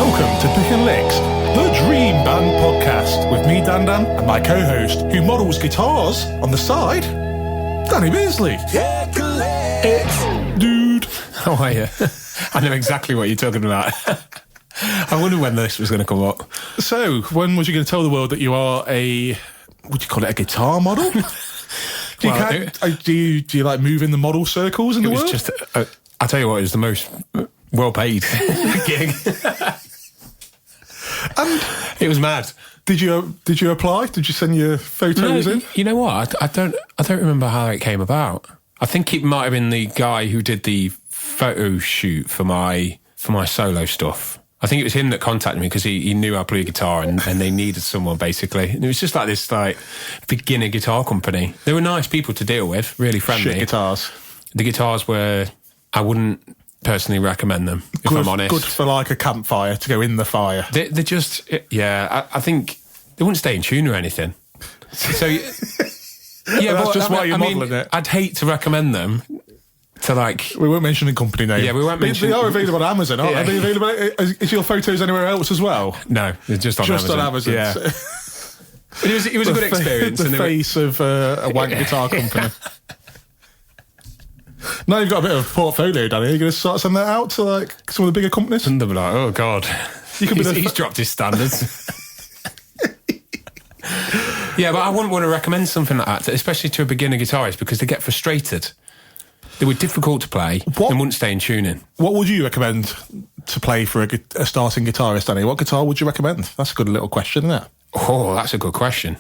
Welcome to Pick and Licks, the Dream Band podcast, with me, Dan Dan, and my co-host, who models guitars on the side, Danny Beardsley. Dude. How are you? I know exactly what you're talking about. I wonder when this was going to come up. So, when was you going to tell the world that you are a, would you call it a guitar model? Do you like move in the model circles in the world? It was just, I'll tell you what, it was the most well-paid gig. And it was mad. Did you apply? Did you send your photos in? You know what? I don't remember how it came about. I think it might have been the guy who did the photo shoot for my solo stuff. I think it was him that contacted me because he knew I play guitar and they needed someone, basically. And it was just like this beginner guitar company. They were nice people to deal with, really friendly. Shit guitars. The guitars were, I wouldn't personally recommend them, if I'm honest. Good for like a campfire, to go in the fire. They're just, I think they wouldn't stay in tune or anything. So, yeah, that's just why you're modelling it. I'd hate to recommend them. To we won't mention the company name. Yeah, we won't mention. They are available on Amazon, aren't they? Are they available? Is your photos anywhere else as well? No, they're just on Amazon. Yeah. But it was a good experience. The face of a wank guitar company. Now you've got a bit of a portfolio, Danny. Are you going to start sending that out to like some of the bigger companies? And they'll be like, oh God, he's dropped his standards. Yeah, but I wouldn't want to recommend something like that, especially to a beginner guitarist, because they get frustrated. They were difficult to play and wouldn't stay in tuning. What would you recommend to play for a starting guitarist, Danny? What guitar would you recommend? That's a good little question, isn't it? Oh, that's a good question.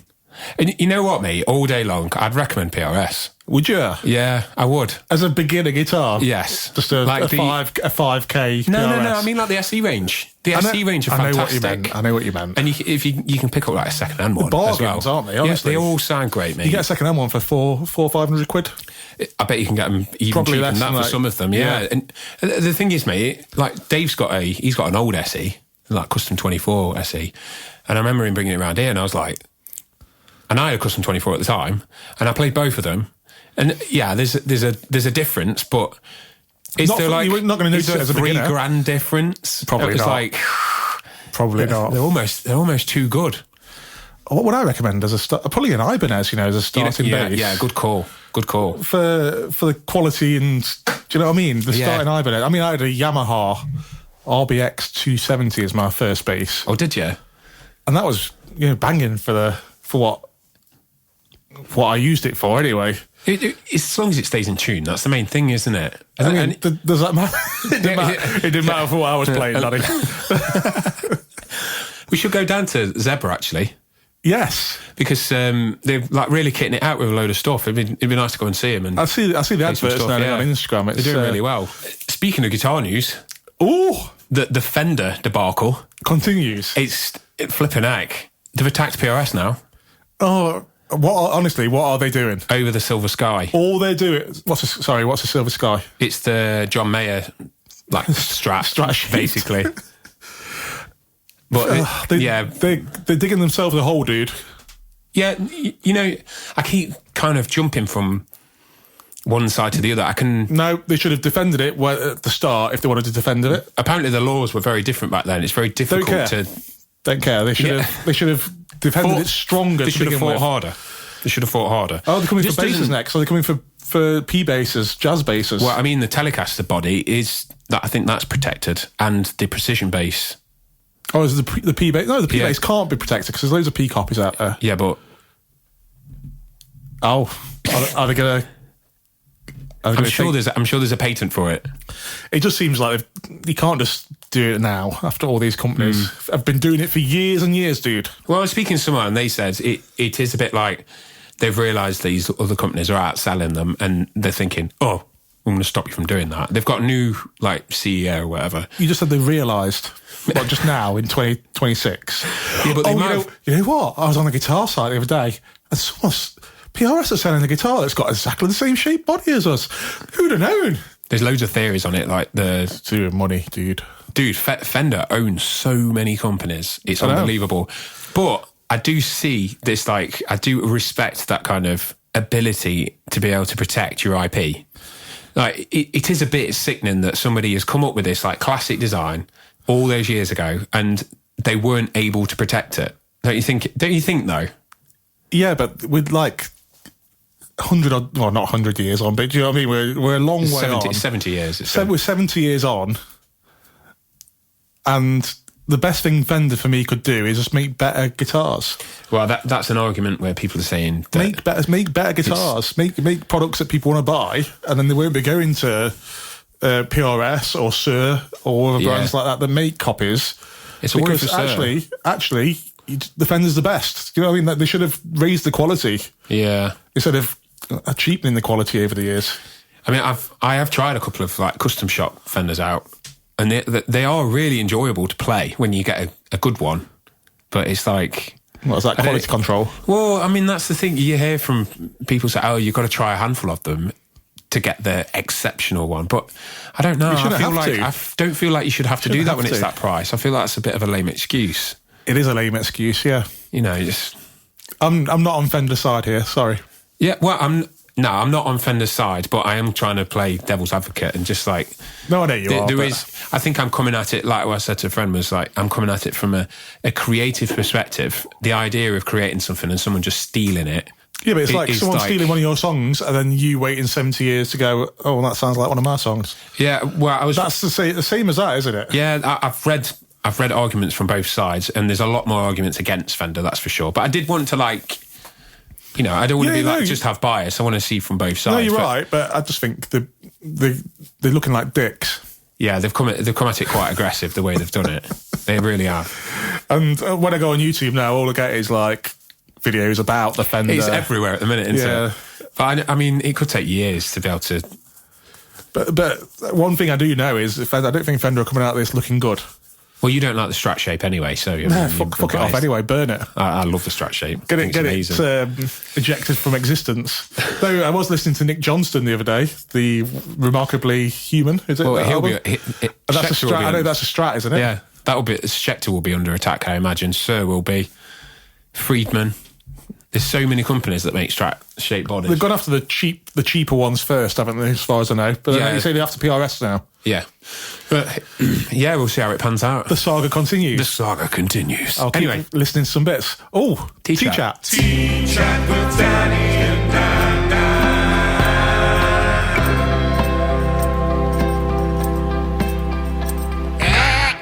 And you know what, mate? All day long, I'd recommend PRS. Would you? Yeah, I would. As a beginner guitar? Yes. Just a 5K No, PRS? No, I mean like the SE range. The SE range are fantastic. I know what you meant. And you can pick up like a second-hand one bargains, as well. Aren't they? Honestly. Yeah, they all sound great, mate. You get a second-hand one for 400-500 quid? I bet you can get them even cheaper than that for some of them, yeah. And the thing is, mate, like Dave's got an old SE, like Custom 24 SE, and I remember him bringing it around here, and I was like, and I had a Custom 24 at the time, and I played both of them, and yeah, there's a difference, but it's still like you're not going to notice it as a beginner. $3,000 difference. Probably not. Probably not. They're almost too good. What would I recommend as probably an Ibanez, as a starting bass. Yeah, good call. Good call. For the quality and, do you know what I mean? The starting Ibanez. I mean, I had a Yamaha RBX 270 as my first bass. Oh, did you? And that was, banging for what I used it for anyway. As long as it stays in tune, that's the main thing, isn't it? Does that matter? It didn't matter for what I was playing, Daddy. We should go down to Zebra, actually. Yes, because they're like really kitting it out with a load of stuff. It'd be nice to go and see them. And I see the adverts now on Instagram. They're doing really well. Speaking of guitar news, the Fender debacle continues. It's flipping heck. They've attacked PRS now. Oh, what are they doing? Over the Silver Sky. All they're doing. What's a Silver Sky? It's the John Mayer strat sheet, basically. But they're digging themselves a hole, dude. Yeah, I keep kind of jumping from one side to the other. No, they should have defended it at the start if they wanted to defend it. Apparently, the laws were very different back then. It's very difficult to. Don't care. They should have defended it stronger. They should have fought harder. Oh, they're coming for basses next. So they're coming for P basses, jazz basses. Well, I mean, the Telecaster body I think that's protected, and the precision bass. Oh, is the P bass? No, the P bass can't be protected because there's loads of P copies out there. Yeah, but are they gonna? I'm sure there's a patent for it. It just seems like you can't just do it now after all these companies have been doing it for years and years, dude. Well, I was speaking to someone and they said it is a bit like they've realised these other companies are outselling them and they're thinking, oh, I'm going to stop you from doing that. They've got a new CEO or whatever. You just said they realised, just now in 2026. Yeah, but you know what? I was on the guitar site the other day and PRS are selling a guitar that's got exactly the same shape body as us. Who'd have known? There's loads of theories on it, like to money, dude. Dude, Fender owns so many companies. It's unbelievable. But I do see this, I do respect that kind of ability to be able to protect your IP. Like, it is a bit sickening that somebody has come up with this, classic design, all those years ago, and they weren't able to protect it. Don't you think? Though? Yeah, but with like 100 odd, well, not 100 years on, but do you know what I mean? We're a long way on. 70 years. We're 70 years on, and the best thing Fender for me could do is just make better guitars. Well, that's an argument where people are saying that make better guitars, make products that people want to buy, and then they won't be going to PRS or Sir or other brands like that make copies. It's a worry for Sir. Actually, the Fender's the best. Do you know what I mean? They should have raised the quality. Yeah. Instead of cheapening the quality over the years. I mean, I have tried a couple of like custom shop Fenders out, and they are really enjoyable to play when you get a good one. But it's like, what is that, quality control? Well, I mean, that's the thing. You hear from people say, "Oh, you've got to try a handful of them to get the exceptional one." But I don't know. I don't feel like you should have to do that when it's that price. I feel like that's a bit of a lame excuse. It is a lame excuse, yeah. You know, just I'm not on Fender's side here. Sorry. Yeah, well, I'm not on Fender's side, but I am trying to play devil's advocate and just like... No, I know you are. I think I'm coming at it, like what I said to a friend, was like, I'm coming at it from a creative perspective. The idea of creating something and someone just stealing it. Yeah, but it's like someone stealing one of your songs and then you waiting 70 years to go, oh, well, that sounds like one of my songs. Yeah, well, That's the same as that, isn't it? Yeah, I've read arguments from both sides, and there's a lot more arguments against Fender, that's for sure. But I did want to like... You know, I don't want to just have bias. I want to see from both sides. No, you're right, but I just think they're looking like dicks. Yeah, they've come at it quite aggressive the way they've done it. They really are. And when I go on YouTube now, all I get is like videos about the Fender. It's everywhere at the minute, isn't it? But I mean, it could take years to be able to. But one thing I do know is I don't think Fender are coming out of this looking good. Well, you don't like the Strat shape anyway, so... fuck it off anyway, burn it. I love the Strat shape. Get it ejected from existence. Though I was listening to Nick Johnston the other day, the Remarkably Human, is it? Well, that's a Strat. I know that's a Strat, isn't it? Yeah, Schecter will be under attack, I imagine. Sir will be. Friedman. There's so many companies that make Strat-shaped bodies. They've gone after the cheaper ones first, haven't they, as far as I know? But you say they're after PRS now. Yeah. But, yeah, we'll see how it pans out. The saga continues. I'll keep listening to some bits. Oh, T-Chat. T-Chat with Danny and Dan.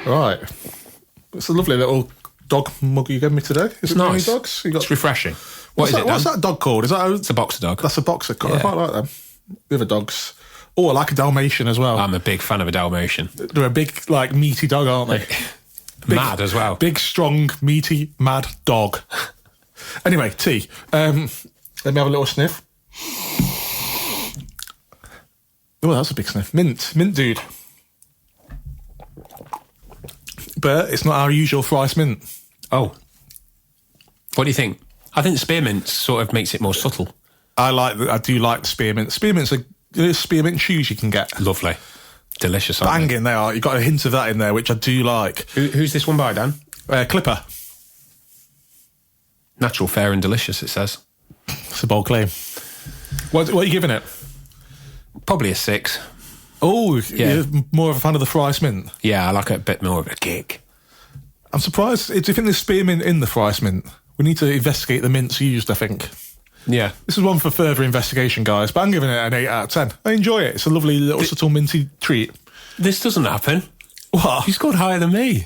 Right. It's a lovely little dog mug you gave me today. It's nice. Dogs? It's refreshing. What's that dog called? It's a boxer dog. That's a boxer. Yeah. I quite like them. The other dogs. Oh, I like a Dalmatian as well. I'm a big fan of a Dalmatian. They're a big, like, meaty dog, aren't they? Mad as well. Big, strong, meaty, mad dog. Anyway, tea. Let me have a little sniff. Oh, that's a big sniff. Mint, dude. But it's not our usual thrice mint. Oh. What do you think? I think spearmint sort of makes it more subtle. I do like spearmint. Spearmint's spearmint shoes you can get. Lovely. Delicious, banging they are. You've got a hint of that in there, which I do like. Who's this one by, Dan? Clipper. Natural, fair and delicious, it says. It's a bold claim. What are you giving it? Probably a 6. Oh, yeah. You're more of a fan of the Thrice Mint? Yeah, I like it a bit more of a kick. I'm surprised. Do you think there's spearmint in the Thrice Mint? We need to investigate the mints used, I think. Yeah. This is one for further investigation, guys, but I'm giving it an 8 out of 10. I enjoy it. It's a lovely little subtle minty treat. This doesn't happen. What? You scored higher than me.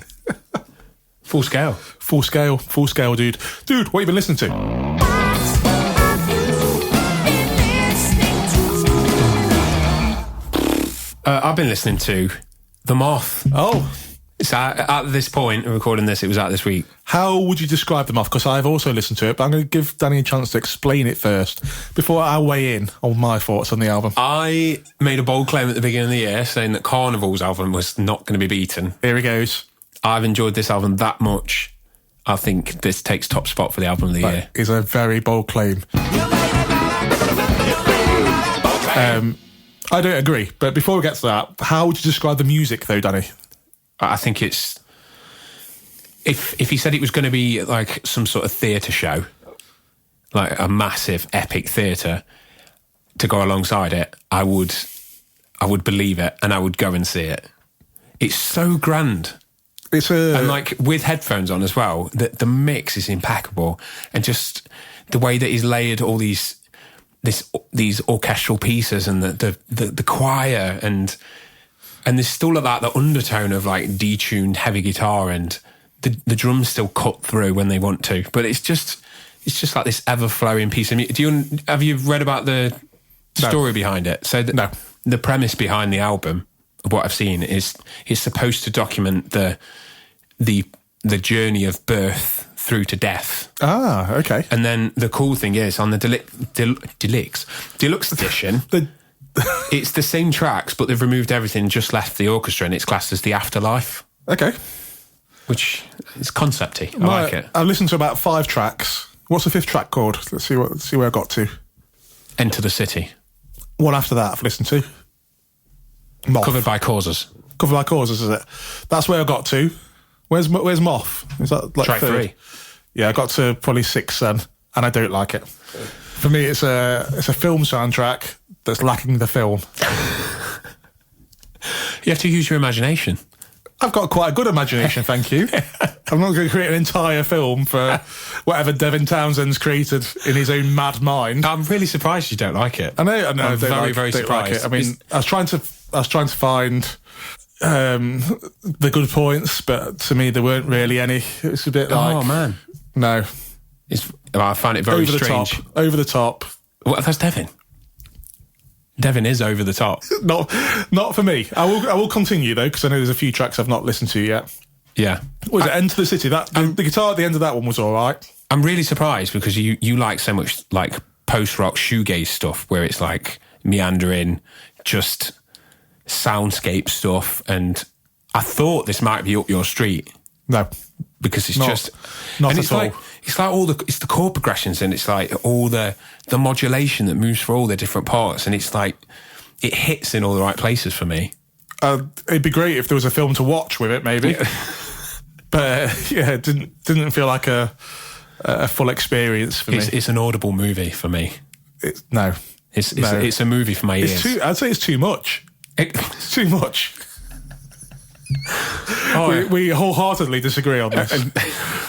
Full scale. Full scale, dude. Dude, what have you been listening to? I've been listening to The Moth. Oh. It's at this point, recording this, it was out this week. How would you describe The Moth? Because I've also listened to it, but I'm going to give Danny a chance to explain it first before I weigh in on my thoughts on the album. I made a bold claim at the beginning of the year saying that Carnival's album was not going to be beaten. Here he goes. I've enjoyed this album that much. I think this takes top spot for the album of the year. Is a very bold claim. I don't agree, but before we get to that, how would you describe the music, though, Danny? I think it's... If he said it was going to be like some sort of theatre show, like a massive, epic theatre, to go alongside it, I would believe it and I would go and see it. It's so grand. And like with headphones on as well, the mix is impeccable, and just the way that he's layered all these orchestral pieces and the choir and there's still like that the undertone of like detuned heavy guitar, and the drums still cut through when they want to, but it's just like this ever flowing piece of music. Have you read about the story behind it? So the premise behind the album, of what I've seen, is it's supposed to document the journey of birth through to death. Ah, okay. And then the cool thing is on the deluxe edition, it's the same tracks, but they've removed everything, just left the orchestra, and it's classed as the afterlife. Okay. Which is concepty. I like it. I've listened to about 5 tracks. What's the 5th track called? Let's see where I got to. Enter the City. One after that I've listened to. Moth. Covered by Causes. Covered by Causes, is it? That's where I got to. Where's Moth? Is that like track 3? Yeah, I got to probably 6 then, and I don't like it. For me, it's a film soundtrack that's lacking the film. You have to use your imagination. I've got quite a good imagination, thank you. I'm not going to create an entire film for whatever Devin Townsend's created in his own mad mind. I'm really surprised you don't like it. I know. I'm very surprised. Like it. I mean, I was trying to find the good points, but to me there weren't really any. It was a bit like, oh man, no. I find it very strange. Over the top. Well, that's Devin. Devin is over the top. Not for me. I will continue though, because I know there's a few tracks I've not listened to yet. Yeah. Was it Enter the City? The guitar at the end of that one was all right. I'm really surprised because you like so much like post-rock shoegaze stuff where it's like meandering, just soundscape stuff, and I thought this might be up your street. No. Because it's not at all. It's like it's the chord progressions, and it's like all the modulation that moves through all the different parts, and it's like it hits in all the right places for me. It'd be great if there was a film to watch with it, maybe. Yeah. But yeah, it didn't feel like a full experience for me. It's an audible movie for me. It's a movie for my ears. I'd say it's too much. It's too much. We wholeheartedly disagree on this.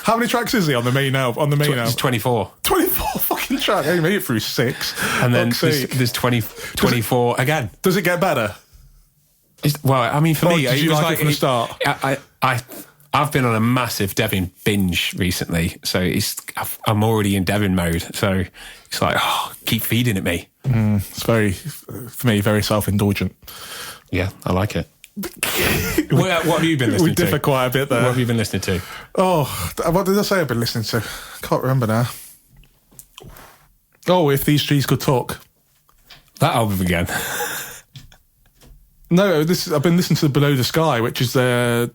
How many tracks is he on the main album? It's 24. 24 fucking tracks. He made it through 6. And then there's 24 again. Does it get better? Well, I mean, for me, did you like it from the start? I've been on a massive Devin binge recently, so I'm already in Devin mode. So it's like, keep feeding it me. It's for me, very self-indulgent. Yeah, I like it. What have you been listening to? We differ quite a bit there. What have you been listening to? Oh, what did I say I've been listening to? Can't remember now. Oh, If These Trees Could Talk. That album again. No, I've been listening to Below the Sky, which is the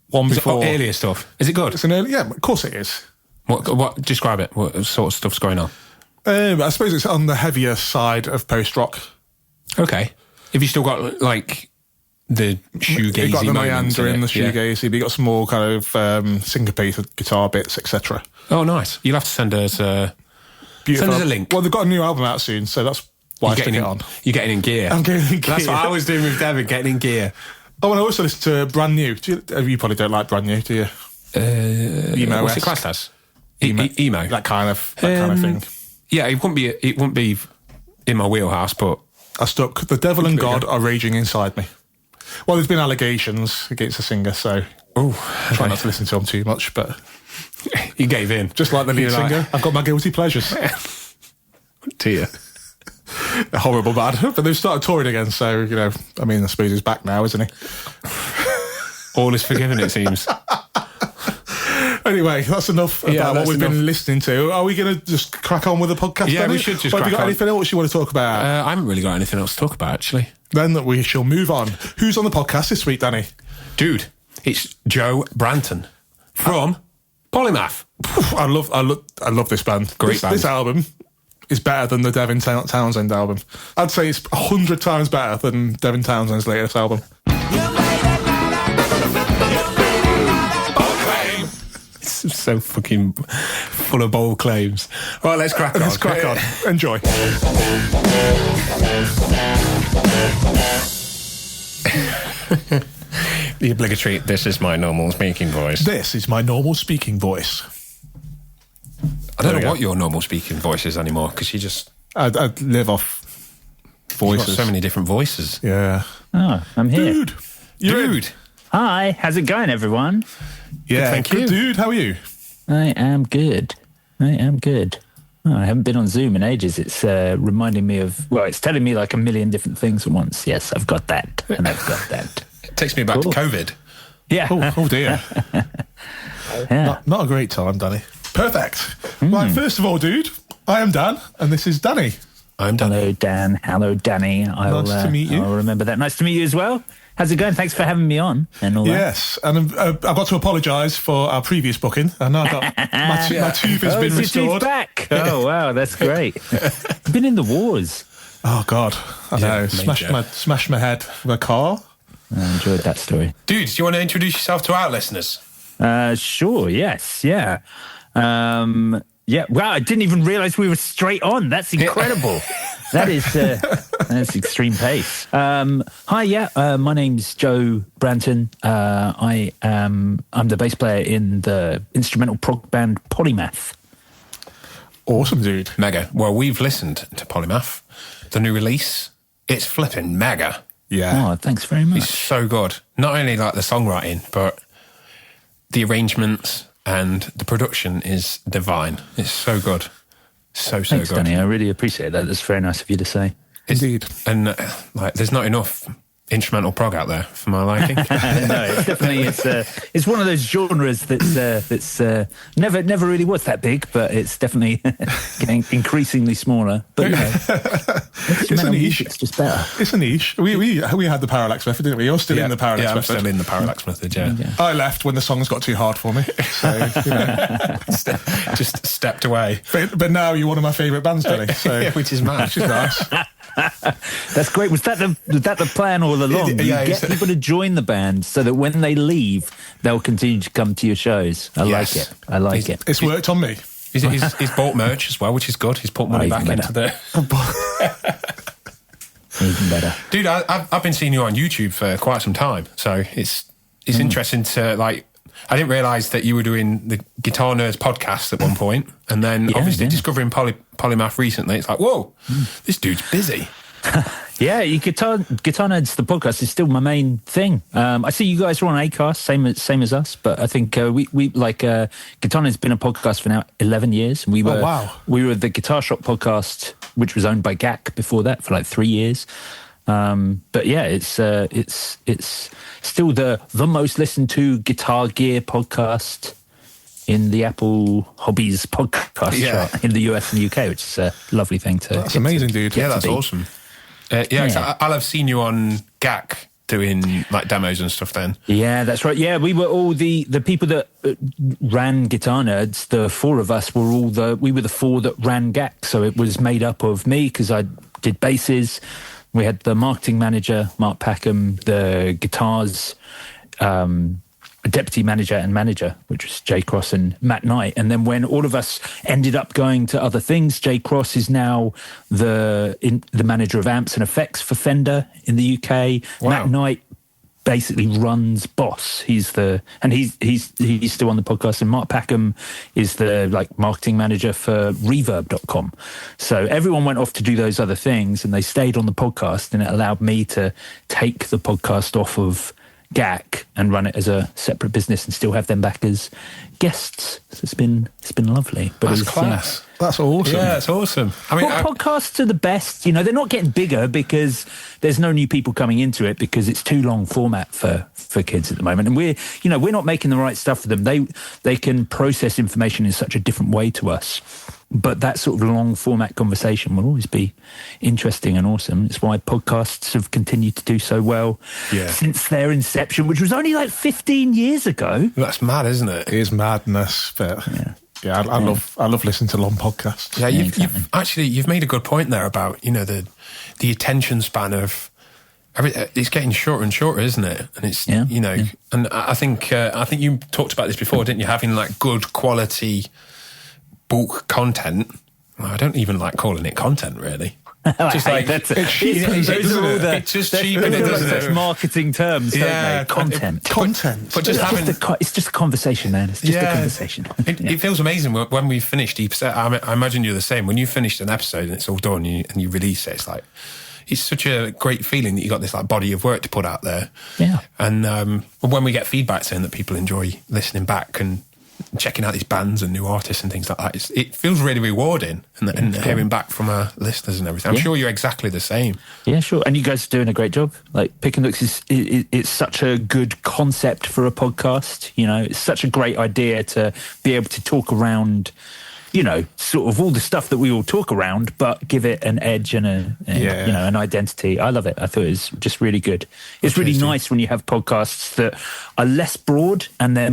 one before. Earlier stuff. Is it good? It's yeah, of course it is. What describe it? What sort of stuff's going on? I suppose it's on the heavier side of post-rock. Okay. Have you still got like the shoegazy? You got the meander in the shoegazy, but you got some more kind of syncopated guitar bits, etc. Oh, nice! You'll have to send us a link. Well, they've got a new album out soon, so that's why I stick it on. You're getting in gear. I'm getting in gear. That's what I was doing with Devin, getting in gear. Oh, and I also listen to Brand New. You probably don't like Brand New, do you? Emo. What's it classed as? Emo. That kind of thing. Yeah, it wouldn't be in my wheelhouse, but I stuck. The devil and God are raging inside me. Well, there's been allegations against the singer, so I try not to listen to him too much, but he gave in. Just like the lead singer, I've got my guilty pleasures. Dear. Horrible bad. But they've started touring again, so, I mean, I suppose he's back now, isn't he? All is forgiven, it seems. Anyway, that's enough about what we've been listening to. Are we going to just crack on with the podcast? Yeah, we should just crack on. Have you got anything else you want to talk about? I haven't really got anything else to talk about, actually. Then we shall move on. Who's on the podcast this week, Danny? Dude, it's Joe Branton from Polymath. I love this band. Great band. This album is better than the Devin Townsend album. I'd say it's 100 times better than Devin Townsend's latest album. It's so fucking full of bold claims. Right, let's crack on. Let's crack on. Enjoy. The obligatory, this is my normal speaking voice. This is my normal speaking voice. I don't know what your normal speaking voice is anymore, because you just... I live off voices. You've got so many different voices. Yeah. Oh, I'm here. Dude. Dude. Hi, how's it going, everyone? Yeah, thank you. Dude, how are you? I am good. Oh, I haven't been on Zoom in ages. It's reminding me of, well, it's telling me like a million different things at once. Yes, I've got that, and I've got that. It takes me back to COVID. Yeah. Oh dear. Yeah. Not a great time, Danny. Perfect. Right, first of all, dude, I am Dan, and this is Danny. I'm done. Hello, Dan. Hello, Danny. Nice to meet you. I'll remember that. Nice to meet you as well. How's it going? Thanks for having me on and all that. Yes, and I've got to apologise for our previous booking. I know my tooth has been so restored. Tooth back. Oh, wow, that's great. You've been in the wars. Oh, God. I know. major. Smashed my head with a car. I enjoyed that story. Dude, do you want to introduce yourself to our listeners? Sure, yes, yeah. Yeah, wow, I didn't even realise we were straight on. That's incredible. That is that's extreme pace. Hi, my name's Joe Branton. I'm the bass player in the instrumental prog band Polymath. Awesome, dude. Mega. Well, we've listened to Polymath, the new release. It's flipping mega. Yeah. Oh, thanks very much. It's so good. Not only like the songwriting, but the arrangements and the production is divine. It's so good. So Thanks, good. Danny. I really appreciate that. That's very nice of you to say. Indeed. And like, there's not enough instrumental prog out there for my liking. No, it's definitely it's one of those genres that's never really was that big, but it's definitely getting increasingly smaller. But you know, instrumental music's just better. It's a niche. We had the parallax method, didn't we? You're still in the parallax I'm method. still in the parallax method, yeah. I left when the songs got too hard for me. So, you know. Just stepped away. But now you're one of my favourite bands, Danny. So, Which is mad. which is nice. That's great. Was that the plan all along? Yeah, you get people to join the band so that when they leave, they'll continue to come to your shows. I like it. I like it. It's worked on me. He's bought merch as well, which is good. He's put money even back better. into the... Even better. Dude, I've been seeing you on YouTube for quite some time, so it's interesting to, like... I didn't realise that you were doing the Guitar Nerds podcast at one point, and then obviously discovering Polymath recently. It's like, whoa, this dude's busy. Yeah, Guitar Nerds, the podcast, is still my main thing. I see you guys are on Acast, same as us, but I think we Guitar Nerds been a podcast for now 11 years. We were we were the Guitar Shop podcast, which was owned by GAC before that for like 3 years. But yeah, it's still the most listened to guitar gear podcast in the Apple Hobbies podcast chart in the US and the UK, which is a lovely thing to. That's amazing, dude. Yeah, that's awesome. I'll have seen you on GAC doing like demos and stuff then. Yeah, that's right. Yeah, we were all the people that ran Guitar Nerds. The four of us were we were the four that ran GAC. So it was made up of me because I did basses. We had the marketing manager, Mark Packham, the guitars, deputy manager and manager, which was Jay Cross and Matt Knight. And then when all of us ended up going to other things, Jay Cross is now the manager of amps and effects for Fender in the UK. Wow. Matt Knight basically runs Boss. He's still on the podcast, and Mark Packham is the marketing manager for Reverb.com. So everyone went off to do those other things, and they stayed on the podcast, and it allowed me to take the podcast off of GAC and run it as a separate business and still have them back as guests. So it's been lovely. But That's class. That's awesome. Yeah, it's awesome. I mean, podcasts are the best. You know, they're not getting bigger because there's no new people coming into it because it's too long format for kids at the moment. And we're not making the right stuff for them. They can process information in such a different way to us. But that sort of long format conversation will always be interesting and awesome. It's why podcasts have continued to do so well since their inception, which was only like 15 years ago. That's mad, isn't it? It is madness, but I love listening to long podcasts. Yeah, you've made a good point there about the attention span of it's getting shorter and shorter, isn't it? And it's and I think you talked about this before, didn't you? Having like good quality bulk content. Well, I don't even like calling it content, really. Just like that's it cheapens it, those are all the, it just cheapens it, doesn't such it? marketing terms, don't they? Content. But just having It's just a conversation, man. It's just a conversation. It feels amazing when we finished each. I imagine you're the same. When you finished an episode and it's all done and you release it, it's like it's such a great feeling that you got this like body of work to put out there. Yeah. And when we get feedback saying that people enjoy listening back and checking out these bands and new artists and things like that, it feels really rewarding. And hearing back from our listeners and everything. I'm sure you're exactly the same. Yeah, sure. And you guys are doing a great job. Like Pick and Looks is it's such a good concept for a podcast. You know, it's such a great idea to be able to talk around, you know, sort of all the stuff that we all talk around, but give it an edge and you know, an identity. I love it. I thought it was just really good. It's really nice when you have podcasts that are less broad and they're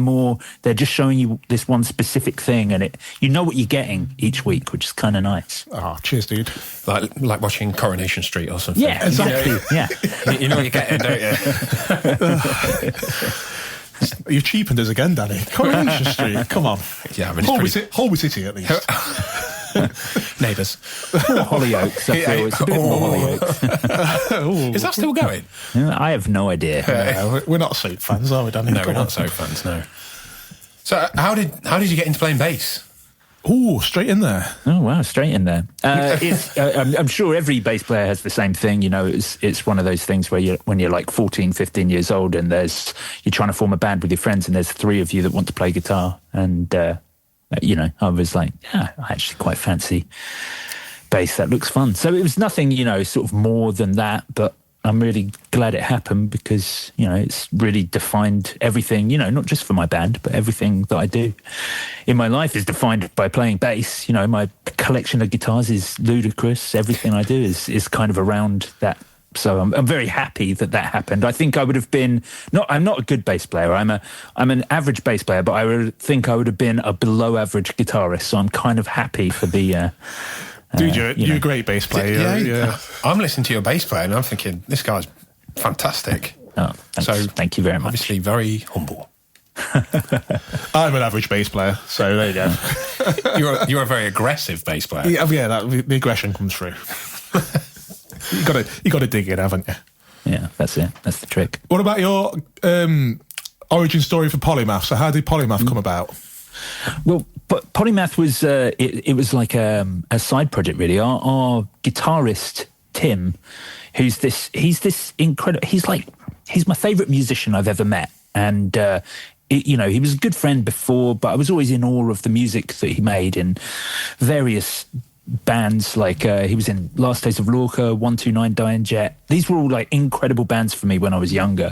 just showing you this one specific thing, and you know what you're getting each week, which is kind of nice. Oh, cheers, dude. Like watching Coronation Street or something. Yeah, exactly. You know what you're getting, don't you? You've cheapened us again, Danny. Coronation Street, come on. Yeah, I mean, Holby City, at least. Neighbours. Hollyoaks, I feel. It's a bit more Hollyoaks. Is that still going? I have no idea. Yeah, we're not soap fans, are we, Danny? No, we're not soap fans, no. So how did you get into playing bass? Oh, straight in there. Oh, wow, straight in there. I'm sure every bass player has the same thing. You know, it's one of those things where when you're like 14, 15 years old and you're trying to form a band with your friends and there's three of you that want to play guitar. And, you know, I was like, yeah, I actually quite fancy bass. That looks fun. So it was nothing, you know, sort of more than that, but I'm really glad it happened because, you know, it's really defined everything, you know, not just for my band, but everything that I do in my life is defined by playing bass. You know, my collection of guitars is ludicrous. Everything I do is kind of around that. So I'm very happy that happened. I think I would have been I'm not a good bass player. I'm an average bass player, but I would think I would have been a below average guitarist. So I'm kind of happy for the dude, you're a great bass player. Yeah. I'm listening to your bass player and I'm thinking, this guy's fantastic. Oh, thank you very much. Obviously very humble. I'm an average bass player, so there you go. You're a very aggressive bass player. Yeah, the aggression comes through. You got to dig in, haven't you? Yeah, that's it. That's the trick. What about your origin story for Polymath? So how did Polymath come about? Well, but Polymath was it was like a side project, really. Our guitarist Tim, he's this incredible. He's my favourite musician I've ever met, and you know, he was a good friend before, but I was always in awe of the music that he made in various bands. Like he was in Last Days of Lorca, 129 Dying Jet. These were all like incredible bands for me when I was younger.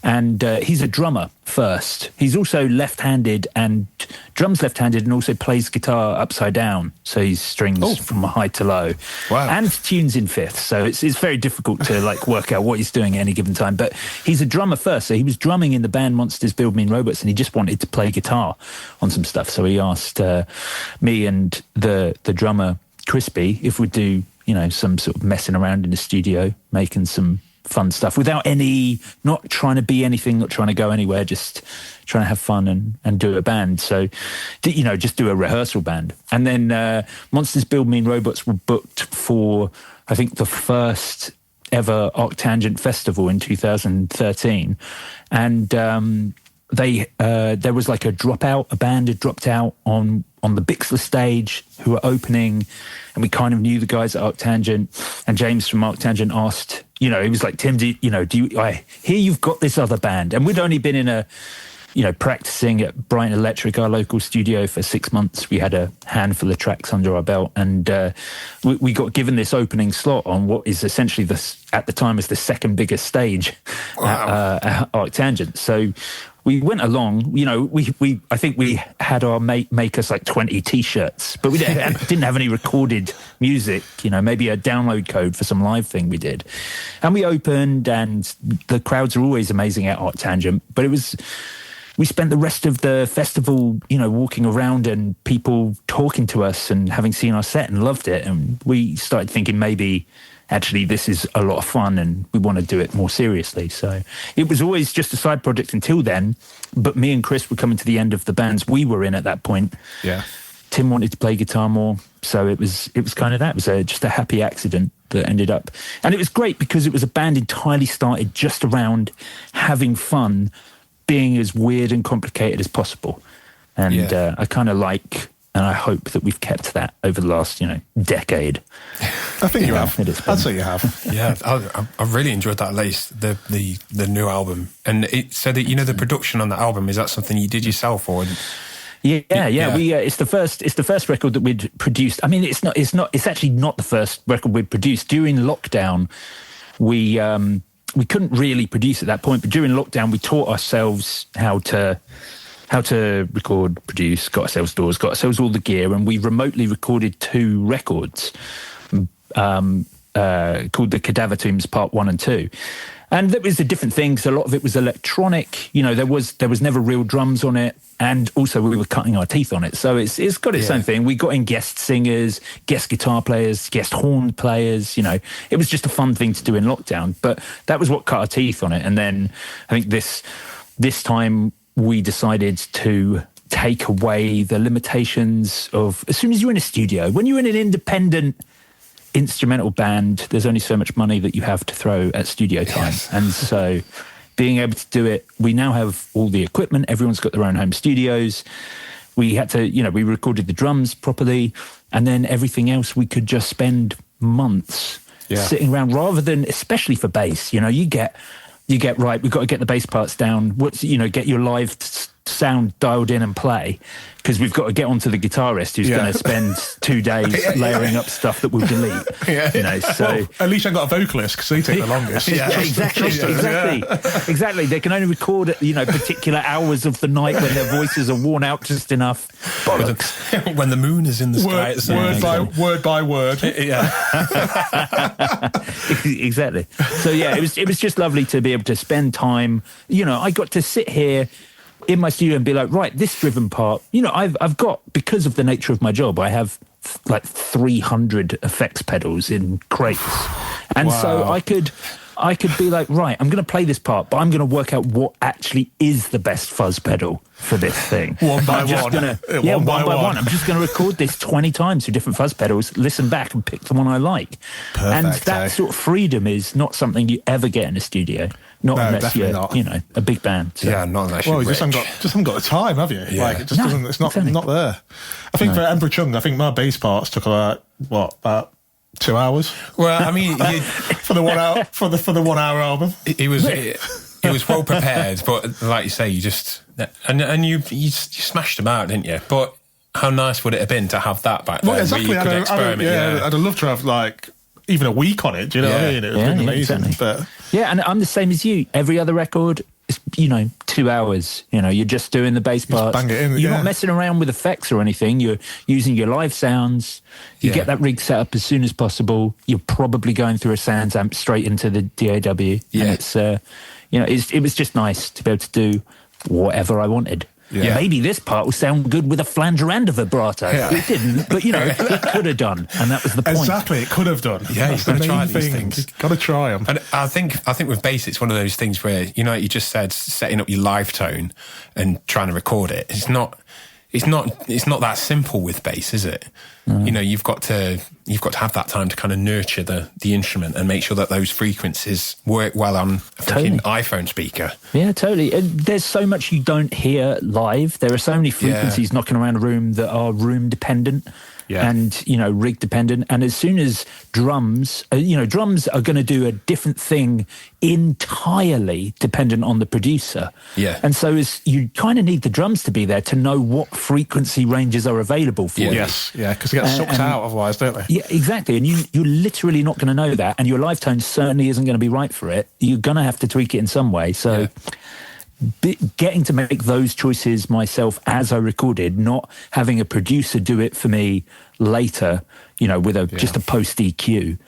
And he's a drummer first. He's also left-handed and drums left-handed and also plays guitar upside down. So he strings from high to low. Wow. And tunes in fifth. So it's very difficult to like work out what he's doing at any given time. But he's a drummer first. So he was drumming in the band Monsters Build Mean Robots and he just wanted to play guitar on some stuff. So he asked me and the drummer Crispy if we'd do, you know, some sort of messing around in the studio, making some fun stuff without not trying to be anything, not trying to go anywhere, just trying to have fun and do a band. So, you know, just do a rehearsal band. And then Monsters Build Mean Robots were booked for, I think, the first ever Arctangent Festival in 2013. And there was like a band had dropped out on the Bixler stage who were opening, and we kind of knew the guys at Arctangent, and James from Arctangent asked, you know, he was like, Tim, I hear you've got this other band? And we'd only been practicing at Brighton Electric, our local studio, for 6 months. We had a handful of tracks under our belt, and we got given this opening slot on what is essentially at the time was the second biggest stage at Arctangent. So we went along, you know, I think we had our mate make us like 20 T-shirts, but we didn't have any recorded music, you know, maybe a download code for some live thing we did. And we opened, and the crowds are always amazing at Arctangent, but we spent the rest of the festival, you know, walking around and people talking to us and having seen our set and loved it. And we started thinking maybe actually this is a lot of fun and we want to do it more seriously. So it was always just a side project until then. But me and Chris were coming to the end of the bands we were in at that point. Yeah. Tim wanted to play guitar more. So it was kind of that. It was just a happy accident that ended up. And it was great because it was a band entirely started just around having fun, being as weird and complicated as possible. And I kind of like, and I hope that we've kept that over the last, decade. I think you have. I'd say you have. Yeah, I really enjoyed that latest, the new album. And it said that, the production on that album, is that something you did yourself or... Yeah. We it's the first record that we'd produced. I mean, it's actually not the first record we'd produced. During lockdown, we couldn't really produce at that point, but during lockdown, we taught ourselves how to record, produce, got ourselves doors, got ourselves all the gear, and we remotely recorded 2 records called the Cadaver Tombs Part 1 and 2. And that was a different thing, because a lot of it was electronic. There was never real drums on it, and also we were cutting our teeth on it. So it's got its own thing. We got in guest singers, guest guitar players, guest horn players. It was just a fun thing to do in lockdown. But that was what cut our teeth on it. And then I think this time we decided to take away the limitations of, as soon as you're in a studio, when you're in an independent instrumental band, there's only so much money that you have to throw at studio time. Yes. And so being able to do it, we now have all the equipment, everyone's got their own home studios. We had to, we recorded the drums properly, and then everything else we could just spend months sitting around, rather than, especially for bass, you get right, we've got to get the bass parts down, get your live sound dialed in and play, because we've got to get onto the guitarist who's going to spend 2 days layering up stuff that we'll delete. So well, at least I've got a vocalist, because they take the longest. Exactly. They can only record at particular hours of the night when their voices are worn out just enough. Bollocks. When the moon is in the sky, word by word. Exactly. So it was just lovely to be able to spend time. I got to sit here in my studio and be like, right, this driven part, I've got, because of the nature of my job, I have like 300 effects pedals in crates. And so I could be like, right, I'm going to play this part, but I'm going to work out what actually is the best fuzz pedal for this thing. One by one. I'm just going to record this 20 times with different fuzz pedals, listen back and pick the one I like. Perfect, and that sort of freedom is not something you ever get in a studio. Unless you're, a big band. So. Yeah, not unless you're you just haven't got the time, have you? Yeah. Like, it just doesn't, it's not there. I think for Emperor Chung, I think my bass parts took about 2 hours? Well, I mean, for the 1 hour, for the 1 hour album. It was well prepared, but like you say, you just, and you smashed them out, didn't you? But how nice would it have been to have that back then? Well, exactly. Where you could experiment. I'd love to have even a week on it. Do you know what I mean? It would have been amazing. Exactly. But and I'm the same as you. Every other record is 2 hours. You're just doing the bass parts. Bang it in, you're not messing around with effects or anything. You're using your live sounds. You get that rig set up as soon as possible. You're probably going through a sounds amp straight into the DAW. Yeah. And it was just nice to be able to do whatever I wanted. Yeah. Maybe this part will sound good with a flanger and a vibrato. Yeah. It didn't, but it could have done, and that was the point. Exactly, it could have done. Yeah, you've got to try these things. You've got to try them. And I think with bass, it's one of those things where you just said setting up your live tone and trying to record it. It's not that simple with bass, is it? Mm. You've got to have that time to kind of nurture the instrument and make sure that those frequencies work well on a fucking iPhone speaker. Yeah, totally. And there's so much you don't hear live. There are so many frequencies knocking around a room that are room dependent. Yeah. And, rig dependent. And as soon as drums are going to do a different thing entirely dependent on the producer. Yeah. And so you kind of need the drums to be there to know what frequency ranges are available for you. Yes, yeah, because they get sucked out otherwise, don't they? Yeah, exactly. And you're literally not going to know that. And your live tone certainly isn't going to be right for it. You're going to have to tweak it in some way. So... Yeah. Getting to make those choices myself as I recorded, not having a producer do it for me later, with just a post EQ.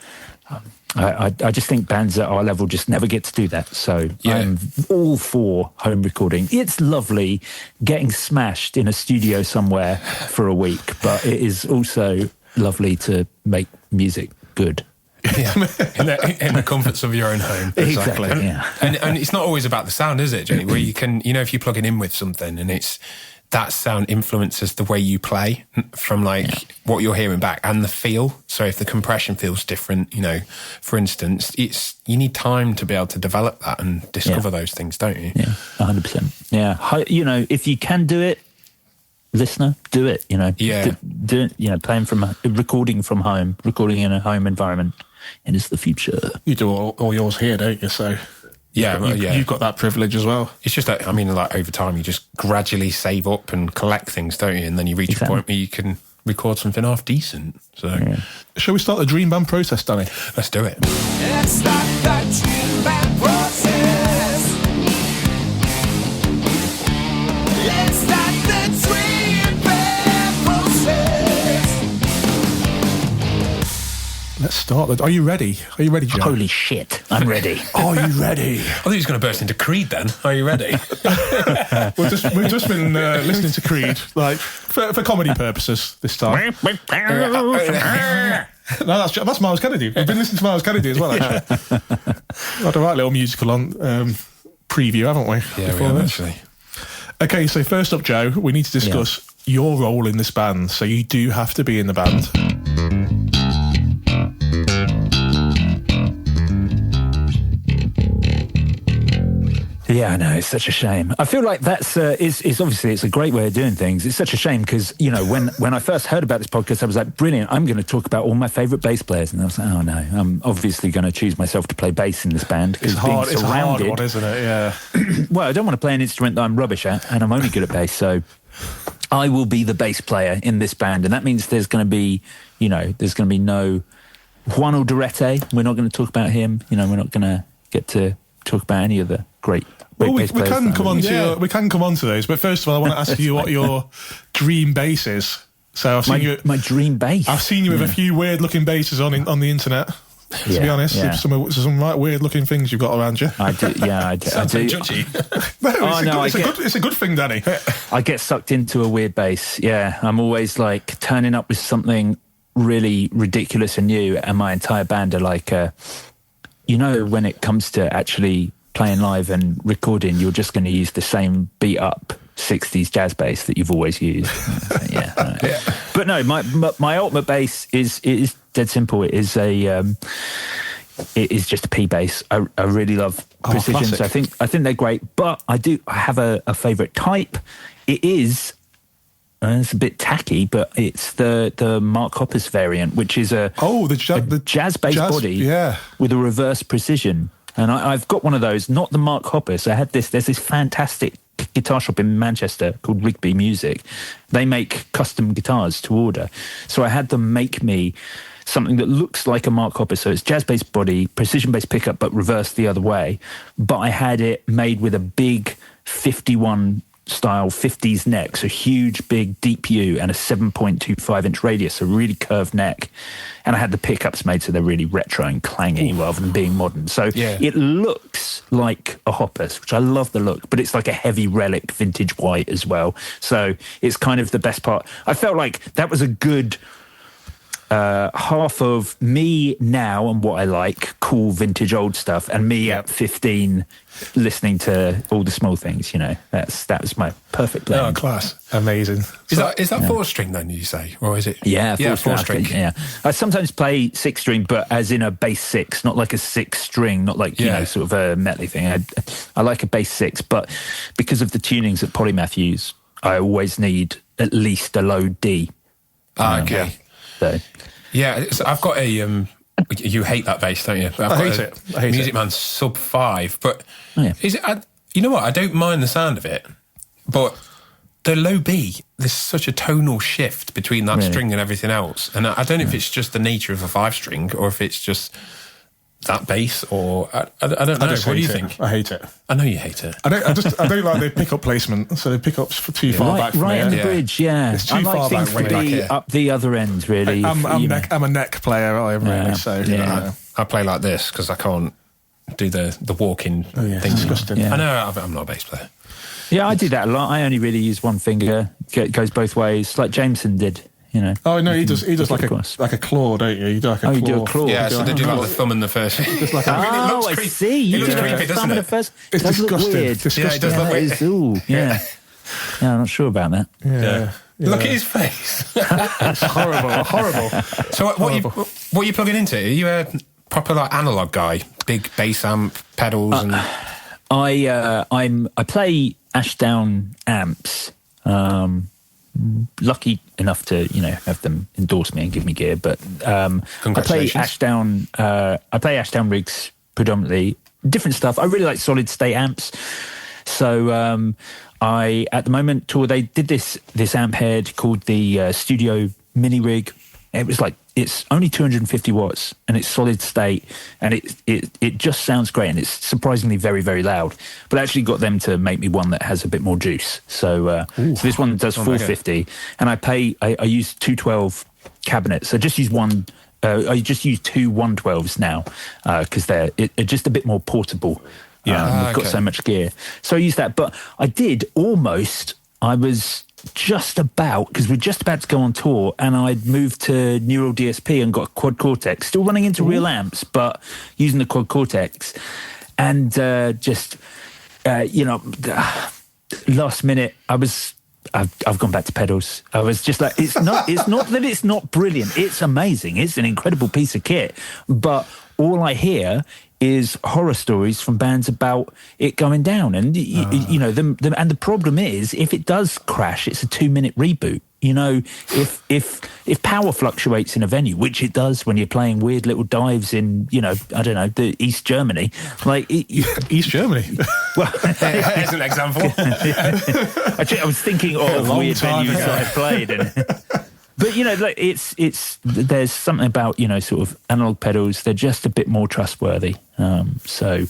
I just think bands at our level just never get to do that. So I'm all for home recording. It's lovely getting smashed in a studio somewhere for a week, but it is also lovely to make music good. Yeah, in the comforts of your own home. Exactly. And it's not always about the sound, is it, Jenny? Where you can, if you're plugging in with something and that sound influences the way you play from like what you're hearing back and the feel. So if the compression feels different, you know, for instance, you need time to be able to develop that and discover those things, don't you? Yeah, 100%. Yeah, you know, if you can do it, listener, do it. You know, do it. You know, recording from home, recording in a home environment, it is the future. You do all yours here, don't you? So. You've got that privilege as well. It's just that, I mean, like over time, you just gradually save up and collect things, don't you? And then you reach a point where you can record something half decent. So, shall we start the dream band process, Danny? Let's do it. It's like the dream band process. It's like the dream band process. Let's start. Are you ready? Are you ready, Joe? Holy shit, I'm ready. Are you ready? I thought he was going to burst into Creed then. Are you ready? We've just been listening to Creed, like, for comedy purposes this time. No, that's Miles Kennedy. We've been listening to Miles Kennedy as well, actually. Had a right little musical on preview, haven't we? Yeah, we have, actually. Okay, so first up, Joe, we need to discuss your role in this band. So you do have to be in the band. Yeah, I know, it's such a shame. I feel like that's is obviously it's a great way of doing things. It's such a shame because, you know, when I first heard about this podcast, I was like, brilliant, I'm going to talk about all my favourite bass players. And I was like, oh no, I'm obviously going to choose myself to play bass in this band. It's hard, it's a hard one, isn't it? Yeah. Well, I don't want to play an instrument that I'm rubbish at, and I'm only good at bass, so I will be the bass player in this band. And that means there's going to be, you know, there's going to be no Juan Alderete. We're not going to talk about him. You know, we're not going to get to talk about any of the great we can come on to those, but first of all, I want to ask you what your dream bass is. So I've seen my dream bass. I've seen you with a few weird looking basses on the internet. To be honest, some right weird looking things you've got around you. I do. Yeah, I do. It's a good thing, Danny. I get sucked into a weird bass. Yeah, I'm always like turning up with something really ridiculous and new, and my entire band are like, you know, when it comes to actually playing live and recording, you're just going to use the same beat up 60s jazz bass that you've always used. But no, my ultimate bass is dead simple. It is just a P bass. I really love precisions. I think they're great, but I have a favorite type. It is it's a bit tacky, but it's the Mark Hoppus variant, which is the jazz bass body with a reverse precision. And I've got one of those, not the Mark Hoppus. There's this fantastic guitar shop in Manchester called Rigby Music. They make custom guitars to order. So I had them make me something that looks like a Mark Hoppus. So it's jazz bass body, precision bass pickup, but reversed the other way. But I had it made with a big 51 style 50s neck, so huge, big, deep U and a 7.25-inch radius, a really curved neck. And I had the pickups made so they're really retro and clangy rather than being modern. So it looks like a Hoppus, which I love the look, but it's like a heavy relic vintage white as well. So it's kind of the best part. I felt like that was a good half of me now and what I like, cool vintage old stuff, and me at 15 listening to all the small things, you know. That was my perfect blend. Oh, class. Amazing. Is that four string then, you say? Or is it? Yeah, four string. Yeah. I sometimes play six string, but as in a bass six, not like a six string, not like, you know, sort of a metal thing. I like a bass six, but because of the tunings that Polymath use, I always need at least a low D. Okay. So. Yeah, I've got a... you hate that bass, don't you? I hate it. Music Man sub 5, but is it? You know what? I don't mind the sound of it, but the low B, there's such a tonal shift between that string and everything else, and I don't know if it's just the nature of a 5-string or if it's just that bass, or I don't know. What do you think? I hate it. I know you hate it. I don't like the pickup placement. So the pickups for too far back. Right in the bridge. Yeah, it's too far back. I like things to be up the other end. Really, I'm a neck player. I am really. So I play like this because I can't do the walking thing. It's disgusting. Yeah. I know. I'm not a bass player. Yeah, I do that a lot. I only really use one finger. It goes both ways, like Jameson did. You know. Oh no, he does like a claw, don't you? You do like a claw. You do a claw. Yeah, so they do like the thumb and the first. Just like I see. It looks creepy, doesn't it? It's disgusting. Yeah, it does look weird. Yeah, I'm not sure about that. Yeah. Look at his face. It's horrible. So what are you plugging into? Are you a proper like analog guy? Big bass amp, pedals, and I play Ashdown amps. Lucky enough to have them endorse me and give me gear, but I play Ashdown. I play Ashdown rigs predominantly. Different stuff. I really like solid state amps. So I at the moment they did this amp head called the Studio Mini Rig. It was like, it's only 250 watts and it's solid state, and it just sounds great, and it's surprisingly very, very loud. But I actually got them to make me one that has a bit more juice. So this one does 450, and I use 212 cabinets. So just use one. I just use two 112s now because they're just a bit more portable. Yeah, we've got so much gear. So I use that, but I was just about, because we're just about to go on tour, and I'd moved to Neural DSP and got a Quad Cortex, still running into real amps, but using the Quad Cortex. And last minute, I've gone back to pedals. I was just like, it's not that it's not brilliant. It's amazing. It's an incredible piece of kit. But all I hear is horror stories from bands about it going down, and and the problem is, if it does crash, it's a 2-minute reboot. If power fluctuates in a venue, which it does when you're playing weird little dives in, I don't know, the East Germany, like East Germany. Well, here's an example. Actually, I was thinking of weird venues that I played. But there's something about sort of analog pedals. They're just a bit more trustworthy. So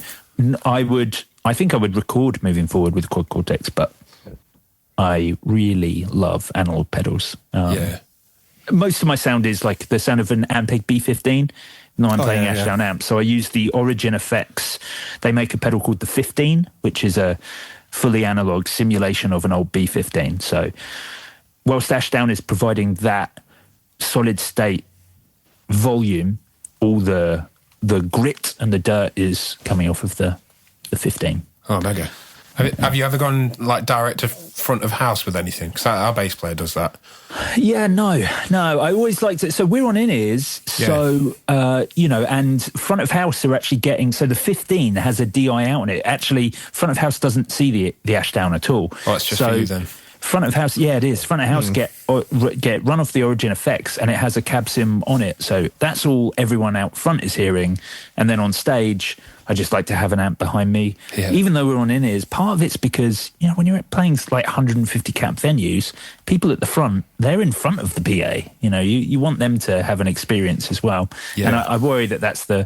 I think I would record moving forward with Quad Cortex, but I really love analog pedals. Most of my sound is like the sound of an Ampeg B15. No, I'm playing Ashdown amps, so I use the Origin Effects. They make a pedal called the 15, which is a fully analog simulation of an old B15. So whilst Ashdown is providing that solid state volume, all the grit and the dirt is coming off of the 15. Oh, mega. Have you ever gone like direct to front of house with anything? Because our bass player does that. Yeah, no. I always liked it. So we're on in-ears. So, and front of house are actually getting, so the 15 has a DI out on it. Actually, front of house doesn't see the Ashdown at all. Oh, it's just for you then. Front of house, yeah, it is. Front of house get run off the Origin Effects, and it has a cab sim on it. So that's all everyone out front is hearing. And then on stage, I just like to have an amp behind me. Yeah. Even though we're on in-ears, part of it's because, when you're playing like 150 cap venues, people at the front, they're in front of the PA. You want them to have an experience as well. Yeah. And I worry that's the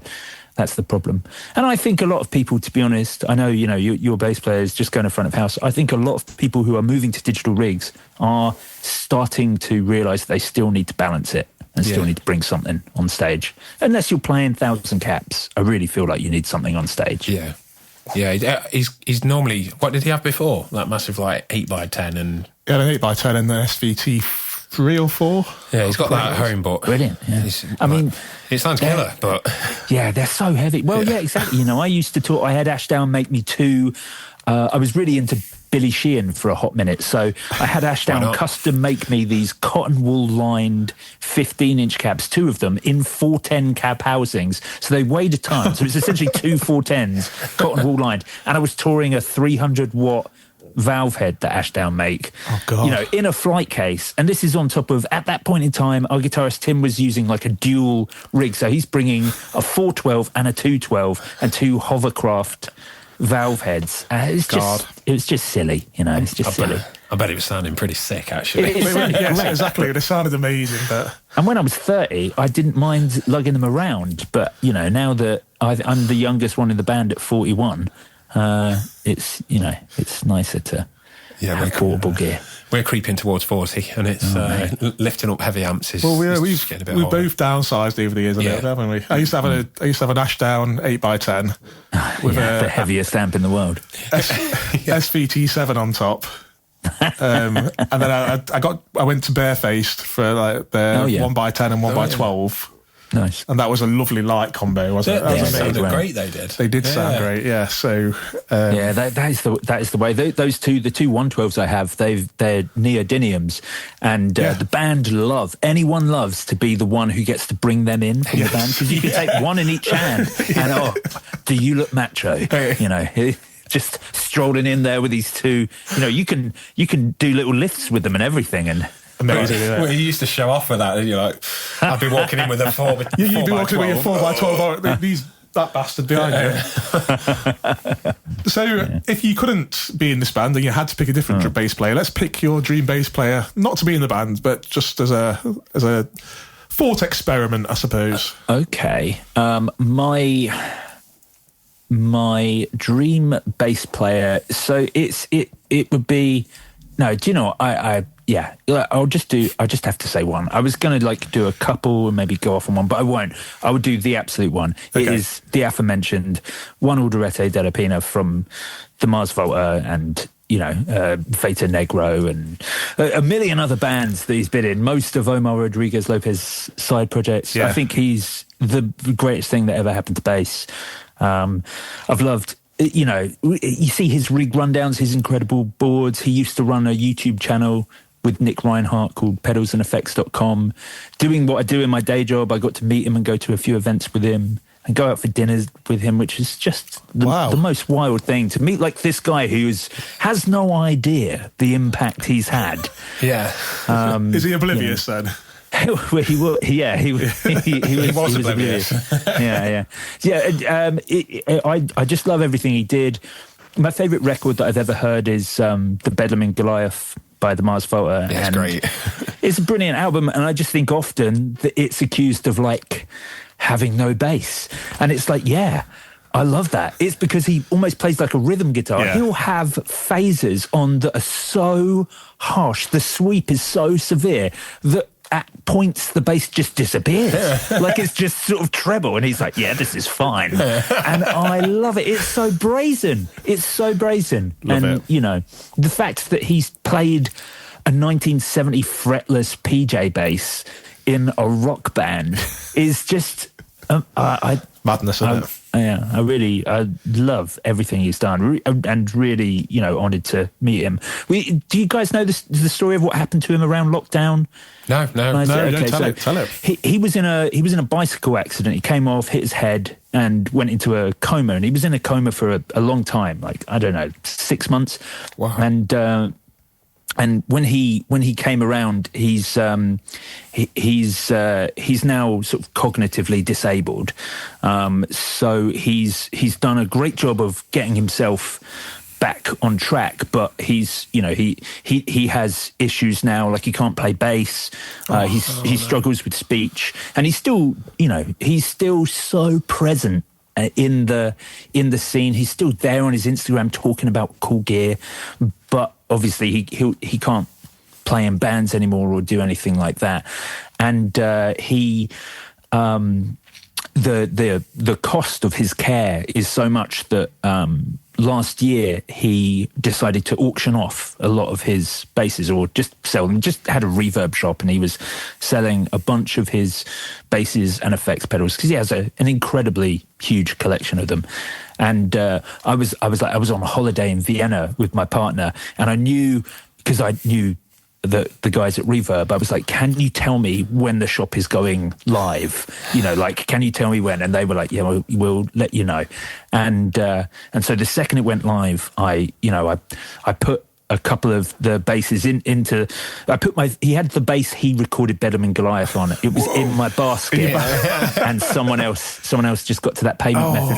problem. And I think a lot of people, to be honest, I know, your bass player is just going to front of house. I think a lot of people who are moving to digital rigs are starting to realise they still need to balance it and still need to bring something on stage. Unless you're playing 1,000 caps, I really feel like you need something on stage. Yeah. Yeah, he's normally, what did he have before? That massive like 8x10 and... He had an 8x10 and the SVT 3 or 4. Yeah, he's got that at home, but... Brilliant, yeah. It sounds killer, but... Yeah, they're so heavy. Well, yeah, exactly. I used to talk... I had Ashdown make me two... I was really into Billy Sheehan for a hot minute, so I had Ashdown custom make me these cotton wool lined 15-inch cabs, two of them, in 410 cab housings. So they weighed a ton. So it's essentially two 410s, cotton wool lined. And I was touring a 300-watt valve head that Ashdown make, in a flight case. And this is on top of, at that point in time, our guitarist Tim was using like a dual rig. So he's bringing a 412 and a 212 and two hovercraft valve heads. It was just silly, it's just silly. I bet it was sounding pretty sick, actually. Yes, exactly. It sounded amazing. But and when I was 30, I didn't mind lugging them around. But, now that I'm the youngest one in the band at 41, it's nicer to have portable gear. We're creeping towards 40, and it's lifting up heavy amps. We've both downsized over the years a little bit, haven't we? I used to have an Ashdown 8x10 with the heaviest amp in the world, SVT7 on top. And then I went to barefaced for like the 1x10 and 1x12. Nice. And that was a lovely light combo, wasn't it? They was sounded well. great, they did. They did sound great, yeah. So that is the way. Those two 112s I have, they're neodymiums, and the band anyone loves to be the one who gets to bring them in from the band, because you can take one in each hand and do you look macho? You know, just strolling in there with these two. You know, you can do little lifts with them and everything, and. amazing. Well, you used to show off for that, and you're like, I'd be walking in with a 4 You'd be walking with your 4x12. That bastard behind you. So, if you couldn't be in this band and you had to pick a different bass player, let's pick your dream bass player, not to be in the band, but just as a thought experiment, I suppose. Okay, my dream bass player. So it would be. No, do you know what? I just have to say one. I was going to do a couple and maybe go off on one, but I won't. I would do the absolute one. Okay. It is the aforementioned One Alderete della Pina from the Mars Volta and, Veta Negro and a million other bands that he's been in. Most of Omar Rodriguez Lopez's side projects. Yeah. I think he's the greatest thing that ever happened to bass. I've loved... you see his rig rundowns, his incredible boards. He used to run a YouTube channel with Nick Reinhardt called pedalsandeffects.com. Doing what I do in my day job, I got to meet him and go to a few events with him and go out for dinners with him, which is just the most wild thing to meet, this guy who has no idea the impact he's had. Yeah. Is he oblivious then? Well, he was. Yeah, he was oblivious. Yeah. I just love everything he did. My favourite record that I've ever heard is the Bedlam in Goliath by the Mars Volta. Yeah, it's great. It's a brilliant album, and I just think often that it's accused of having no bass, and it's I love that. It's because he almost plays like a rhythm guitar. Yeah. He'll have phases on that are so harsh. The sweep is so severe that at points the bass just disappears. It's just sort of treble, and he's like, this is fine. And I love it. It's so brazen. Love it. The fact that he's played a 1970 fretless PJ bass in a rock band is just madness, isn't it? I love everything he's done, and really, honoured to meet him. Do you guys know the story of what happened to him around lockdown? No. Okay, tell it. He was in a bicycle accident. He came off, hit his head, and went into a coma. And he was in a coma for a long time, 6 months. Wow. And when he came around, he's now sort of cognitively disabled. So he's done a great job of getting himself back on track, but he has issues now, he can't play bass. He struggles with speech, and he's still so present in the scene. He's still there on his Instagram talking about cool gear, but obviously he can't play in bands anymore or do anything like that. And the cost of his care is so much that last year he decided to auction off a lot of his basses, or just sell them. Just had a reverb shop, and he was selling a bunch of his basses and effects pedals because he has an incredibly huge collection of them. And I was on a holiday in Vienna with my partner, and I knew, because I knew the guys at Reverb, I was like, can you tell me when the shop is going live? Can you tell me when? And they were like, yeah, we'll let you know. And so the second it went live, I put a couple of the basses into. He had the bass he recorded Bedlam and Goliath on. It was in my basket, and someone else just got to that payment method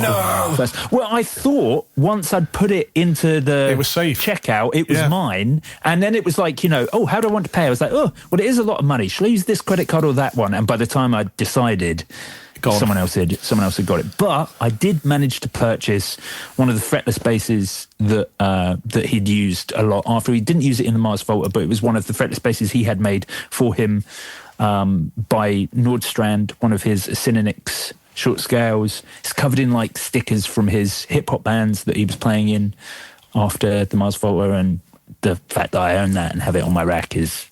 first. Well, I thought once I'd put it into it was safe checkout, it was mine, and then it was how do I want to pay? I was like, well, it is a lot of money. Shall I use this credit card or that one? And by the time I decided, someone else had got it. But I did manage to purchase one of the fretless basses that he'd used a lot after. He didn't use it in the Mars Volta, but it was one of the fretless basses he had made for him by Nordstrand, one of his Synonix short scales. It's covered in stickers from his hip hop bands that he was playing in after the Mars Volta, and the fact that I own that and have it on my rack is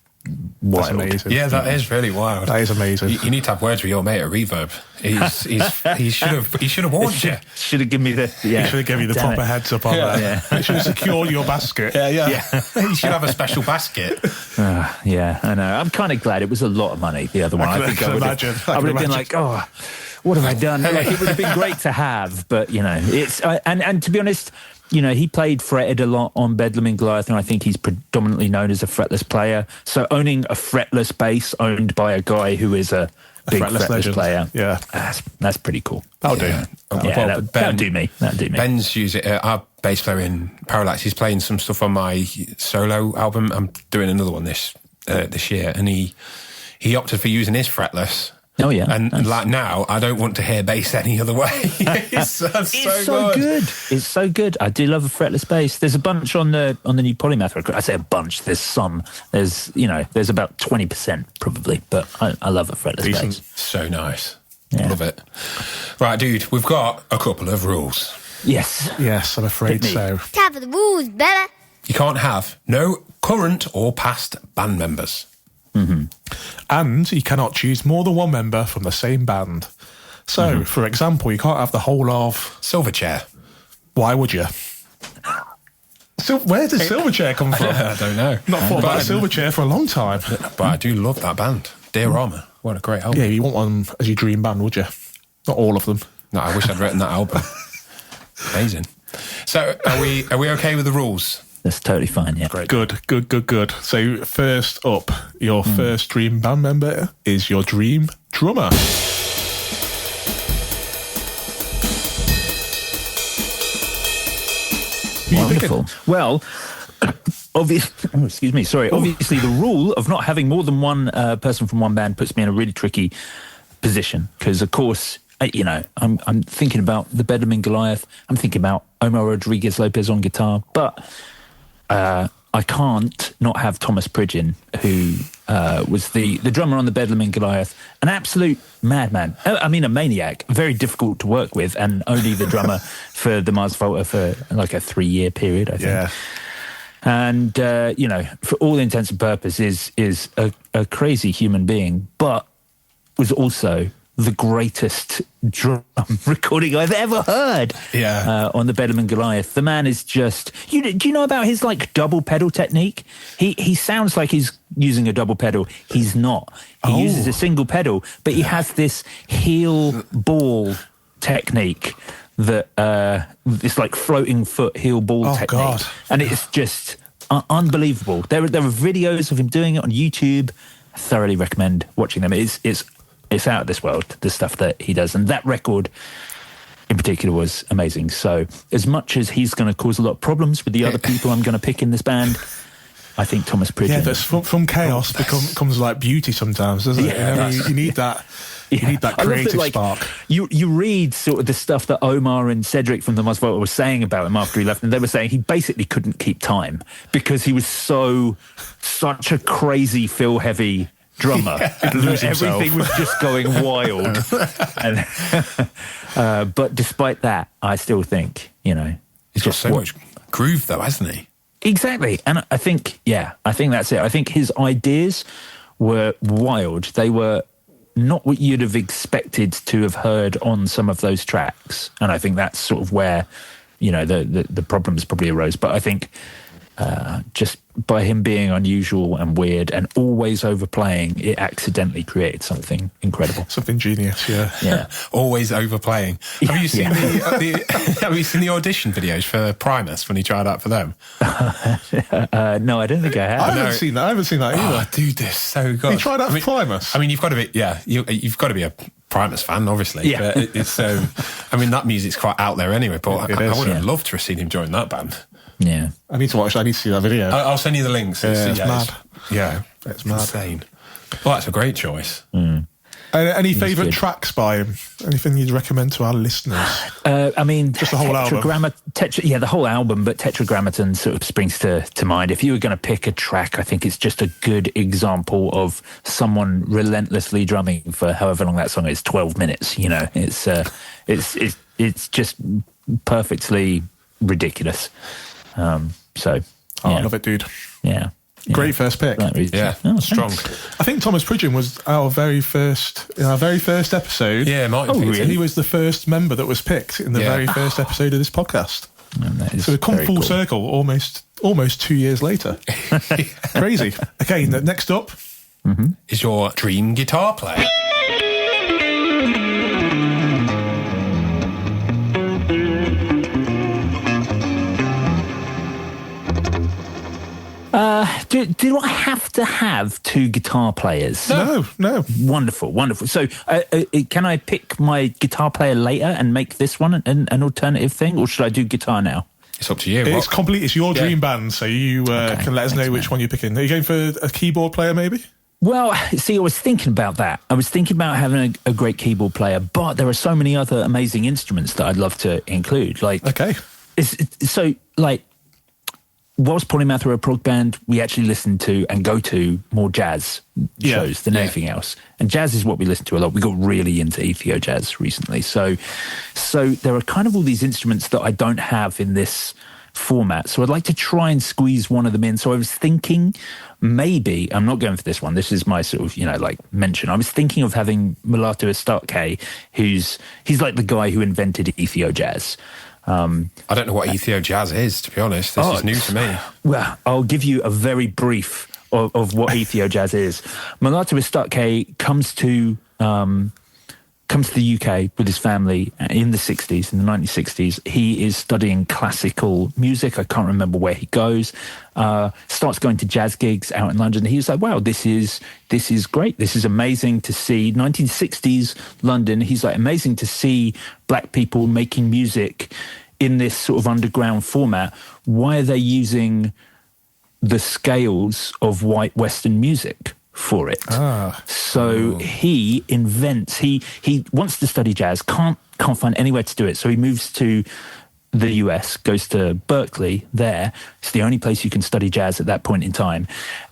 wild. That's amazing. Yeah, that is really wild. That is amazing. You need to have words with your mate at Reverb. He should have warned you. Should have given me the He should have given you the Damn proper it. heads up on that. Yeah. He should have secured your basket. Yeah. You should have a special basket. Yeah, I know. I'm kind of glad it was a lot of money. The other one, I think I would have been like, oh, what have I done? Like, it would have been great to have, but it's and to be honest, he played fretted a lot on Bedlam and Goliath, and I think he's predominantly known as a fretless player. So owning a fretless bass owned by a guy who is a big fretless player, that's pretty cool. That'll do. That'll do me. Ben's using our bass player in Parallax. He's playing some stuff on my solo album. I'm doing another one this year, and he opted for using his fretless. Oh yeah, and like now, I don't want to hear bass any other way. It's so good. It's so good. I do love a fretless bass. There's a bunch on the new Polymath record. I say a bunch. There's some. There's about 20% probably, but I love a fretless bass. So nice. Yeah. Love it. Right, dude. We've got a couple of rules. Yes, I'm afraid so. Time for the rules, better. You can't have no current or past band members. Mm-hmm. And you cannot choose more than one member from the same band. So, for example, you can't have the whole of Silverchair. Why would you? So, where did Silverchair come from? I don't know. Not thought about Silverchair for a long time. But I do love that band. Dear Armour. What a great album. Yeah, you want one as your dream band, would you? Not all of them. No, I wish I'd written that album. Amazing. So, are we okay with the rules? That's totally fine, yeah. Great. Good. So, first up, your first dream band member is your dream drummer. Wonderful. Well, obviously, obviously the rule of not having more than one person from one band puts me in a really tricky position because, of course, I'm thinking about the Bedlam and Goliath. I'm thinking about Omar Rodriguez Lopez on guitar, but I can't not have Thomas Pridgeon, who was the drummer on the Bedlam and Goliath, an absolute madman. I mean, a maniac, very difficult to work with, and only the drummer for the Mars Volta for like a 3-year period, I think. Yeah. And, for all intents and purposes, is a crazy human being, but was also the greatest drum recording I've ever heard. Yeah, on the Bedlam and Goliath. The man is just. Do you know about his double pedal technique? He sounds like he's using a double pedal. He's not. He uses a single pedal, but he has this heel ball technique that this floating foot heel ball technique, God. And it's just unbelievable. There are videos of him doing it on YouTube. I thoroughly recommend watching them. It's out of this world, the stuff that he does. And that record in particular was amazing. So as much as he's going to cause a lot of problems with the other people I'm going to pick in this band, I think Thomas Pridgeon... Yeah, that's from chaos comes beauty sometimes, doesn't it? Yeah, you need that... You need that creative spark. You read sort of the stuff that Omar and Cedric from the Mars Volta were saying about him after he left, and they were saying he basically couldn't keep time because he was such a crazy feel-heavy drummer. Everything was just going wild. But despite that, I still think, he's got so much groove though, hasn't he? Exactly. And I think that's it. I think his ideas were wild. They were not what you'd have expected to have heard on some of those tracks. And I think that's sort of where, the problems probably arose. But I think just by him being unusual and weird and always overplaying, it accidentally created something incredible. Something genius, yeah. Yeah. Always overplaying. Have you seen have you seen the audition videos for Primus when he tried out for them? No, I don't think I have. I haven't seen that either. Oh, dude, they're so good. He tried out for Primus? I mean, you've got to be, you've got to be a Primus fan, obviously. Yeah. But it's so, that music's quite out there anyway, but I would have loved to have seen him join that band. Yeah. I need to watch that. I need to see that video. I'll send you the links. It's mad. It's mad. Insane. Well, that's a great choice. Any favourite tracks by him? Anything you'd recommend to our listeners? Just the whole album. The whole album, but Tetragrammaton sort of springs to mind. If you were going to pick a track, I think it's just a good example of someone relentlessly drumming for however long that song is, 12 minutes. It's just perfectly ridiculous. I love it, dude. Yeah. Great first pick. Yeah, strong. I think Thomas Pridgeon was our very first episode. Yeah, Martin. Really? He was the first member that was picked in the very first episode of this podcast. So we've come full circle almost 2 years later. Crazy. Okay, next up is your dream guitar player. Do I have to have two guitar players? No. Wonderful. So can I pick my guitar player later and make this one an alternative thing, or should I do guitar now? It's up to you. It's complete. It's your dream band, so you can let us know which one you're picking. Are you going for a keyboard player, maybe? Well, see, I was thinking about that. I was thinking about having a great keyboard player, but there are so many other amazing instruments that I'd love to include. Whilst Paul and Matt were a prog band, we actually listened to and go to more jazz shows than anything else. And jazz is what we listen to a lot. We got really into Ethio jazz recently. So there are kind of all these instruments that I don't have in this format. So I'd like to try and squeeze one of them in. So I was thinking maybe, I'm not going for this one. This is my sort of, mention. I was thinking of having Mulatu Astake, he's like the guy who invented Ethio jazz. I don't know what Ethio jazz is, to be honest. This is new to me. Well, I'll give you a very brief of what Ethio jazz is. Mulatu Astake comes to the UK with his family in the 1960s. He is studying classical music. I can't remember where he goes. Starts going to jazz gigs out in London. He was like, wow, this is great. This is amazing to see. 1960s London. He's like, amazing to see black people making music in this sort of underground format. Why are they using the scales of white Western music for it? He invents, he wants to study jazz, can't find anywhere to do it. So he moves to the US, goes to Berkeley there. It's the only place you can study jazz at that point in time.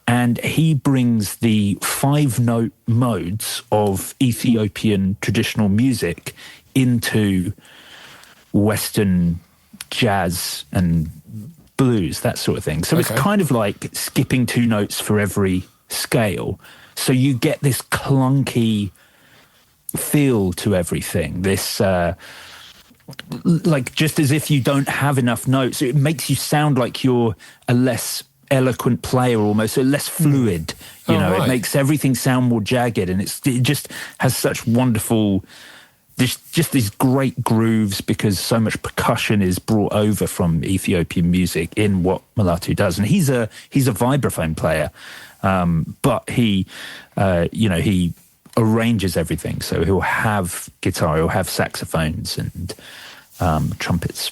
And he brings the 5-note modes of Ethiopian traditional music into Western jazz and blues, that sort of thing. So it's kind of like skipping 2 notes for every scale. So you get this clunky feel to everything. This, just as if you don't have enough notes, it makes you sound like you're a less eloquent player almost, so less fluid. It makes everything sound more jagged, and it just has such wonderful... Just these great grooves, because so much percussion is brought over from Ethiopian music in what Mulatu does. And he's a vibraphone player, but he arranges everything. So he'll have guitar, he'll have saxophones and trumpets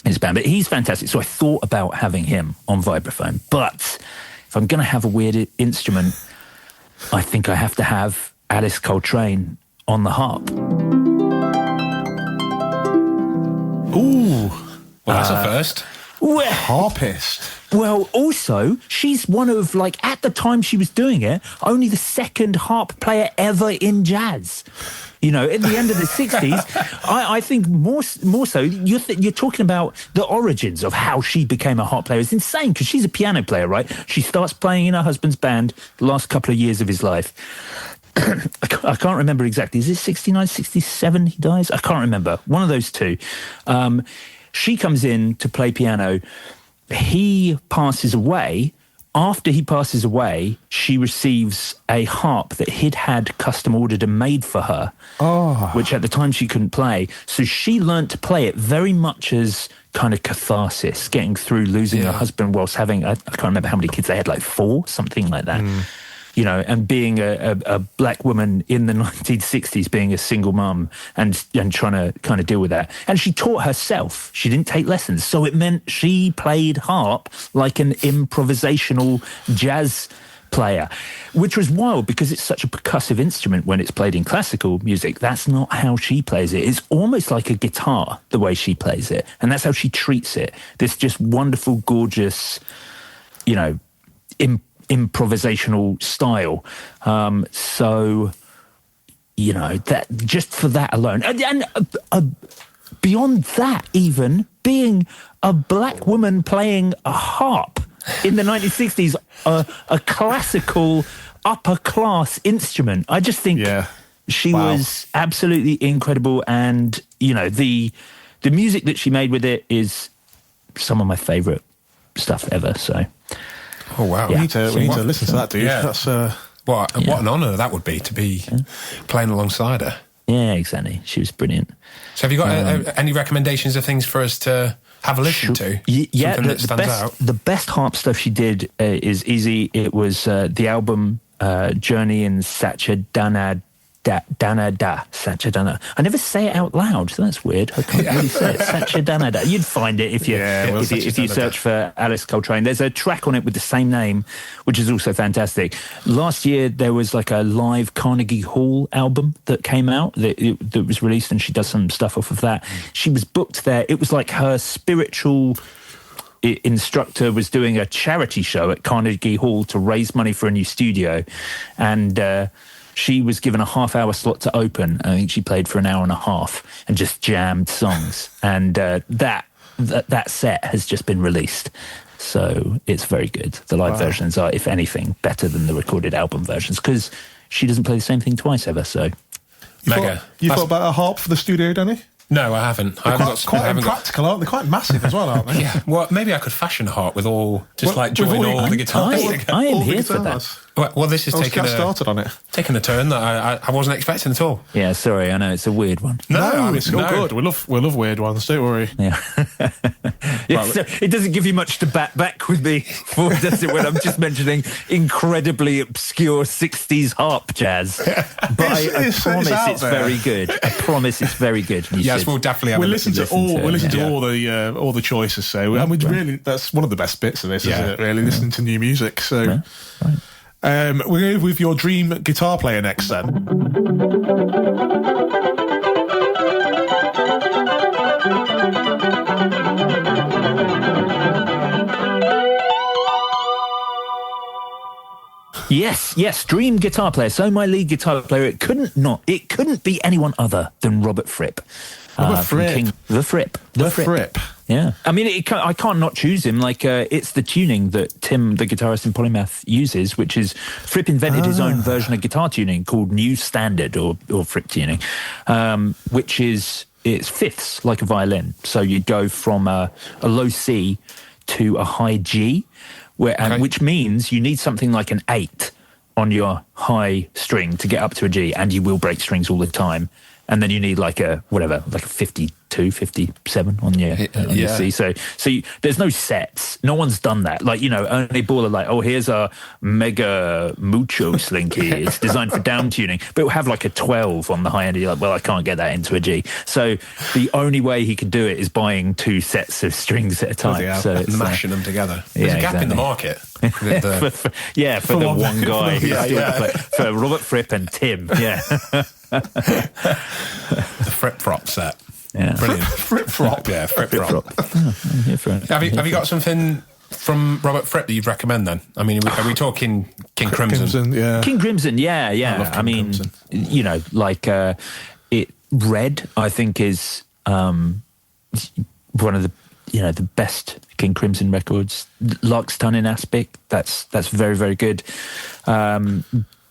in his band. But he's fantastic. So I thought about having him on vibraphone. But if I'm going to have a weird instrument, I think I have to have Alice Coltrane on the harp. Ooh. Well, that's a first. Harpist. Well, also, she's one of, at the time she was doing it, only the second harp player ever in jazz. At the end of the 60s, I think more so, you're talking about the origins of how she became a harp player. It's insane, because she's a piano player, right? She starts playing in her husband's band the last couple of years of his life. I can't remember exactly. Is it 69, 67 he dies? I can't remember. One of those two. She comes in to play piano. He passes away. After he passes away, she receives a harp that he'd had custom ordered and made for her, which at the time she couldn't play. So she learnt to play it very much as kind of catharsis, getting through losing her husband whilst having, I can't remember how many kids they had, 4, something like that. And being a black woman in the 1960s, being a single mum and trying to kind of deal with that. And she taught herself. She didn't take lessons. So it meant she played harp like an improvisational jazz player, which was wild because it's such a percussive instrument when it's played in classical music. That's not how she plays it. It's almost like a guitar, the way she plays it. And that's how she treats it. This just wonderful, gorgeous, improvisational style. That just for that alone, and beyond that, even being a black woman playing a harp in the 1960s a classical upper class instrument. I just think she was absolutely incredible, and the music that she made with it is some of my favourite stuff ever. So, oh wow, we need to listen to that, dude. Yeah. That's what an honour that would be to be playing alongside her. Yeah, exactly. She was brilliant. So, have you got any recommendations of things for us to have a listen to? Yeah, something that stands out. The best harp stuff she did is easy. It was the album Journey in Satchadana. Satchadana. I never say it out loud, so that's weird. I can't really say it. Satchadana. You'd find it if you search for Alice Coltrane. There's a track on it with the same name, which is also fantastic. Last year there was like a live Carnegie Hall album that came out that was released, and she does some stuff off of that. She was booked there. It was like her spiritual instructor was doing a charity show at Carnegie Hall to raise money for a new studio, and she was given a half-hour slot to open. I think she played for an hour and a half and just jammed songs. And that set has just been released. So it's very good. The live versions are, if anything, better than the recorded album versions, because she doesn't play the same thing twice ever. So, You thought about a harp for the studio, Danny? No, I haven't. They're quite impractical, aren't they? Quite massive as well, aren't they? Yeah. Well, maybe I could fashion a harp with all the guitars. I am here for that. Well, this is taking a turn that I wasn't expecting at all. Yeah, sorry, I know it's a weird one. No, it's all good. We love weird ones. Don't worry. Yeah, so it doesn't give you much to back with me for, does it? When I'm just mentioning incredibly obscure '60s harp jazz, but I promise it's very good. I promise it's very good. Yes, we'll definitely have. We'll listen to all the choices. So, and really, that's one of the best bits of this, isn't it? Really, listening to new music. So. Right. We're going to go with your dream guitar player next then. Yes, dream guitar player. So my lead guitar player, it couldn't be anyone other than Robert Fripp. The Fripp. Yeah, I mean, I can't not choose him. Like, it's the tuning that Tim, the guitarist in Polymath, uses, which is Fripp invented his own version of guitar tuning called New Standard or Fripp tuning, which is it's fifths like a violin. So you go from a low C to a high G, which means you need something like an 8 on your high string to get up to a G, and you will break strings all the time. And then you need like a 52, 57 on your C. So there's no sets. No one's done that. Like, only Baller like, here's a mega mucho slinky. It's designed for down tuning. But it'll have like a 12 on the high end. And you're like, well, I can't get that into a G. So the only way he could do it is buying 2 sets of strings at a time. So it's mashing them together. There's a gap in the market. For the one guy. For Robert Fripp and Tim. Yeah. The Fripp-Frop set. Yeah. Brilliant. Fripp-Frop. Yeah, Fripp-Frop. Have you got something from Robert Fripp that you'd recommend then? I mean, are we talking King Crimson? King Crimson, yeah. I mean, Crimson. Red, I think, is one of the best King Crimson records. Lark's Tunnin aspect, that's very, very good.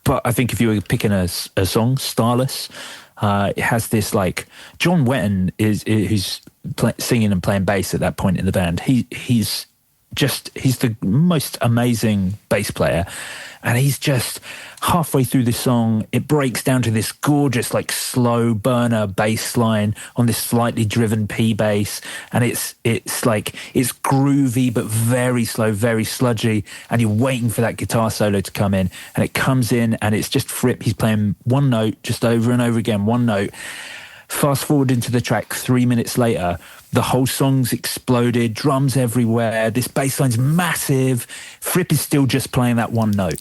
But I think if you were picking a song, Starless, it has this like John Wetton who's singing and playing bass at that point in the band. He's the most amazing bass player, and he's just halfway through the song, it breaks down to this gorgeous like slow burner bass line on this slightly driven P bass, and it's groovy but very slow, very sludgy, and you're waiting for that guitar solo to come in, and it comes in and it's just Fripp. He's playing one note just over and over again, one note. Fast forward into the track 3 minutes later, the whole song's exploded, drums everywhere, this bass line's massive. Fripp is still just playing that one note.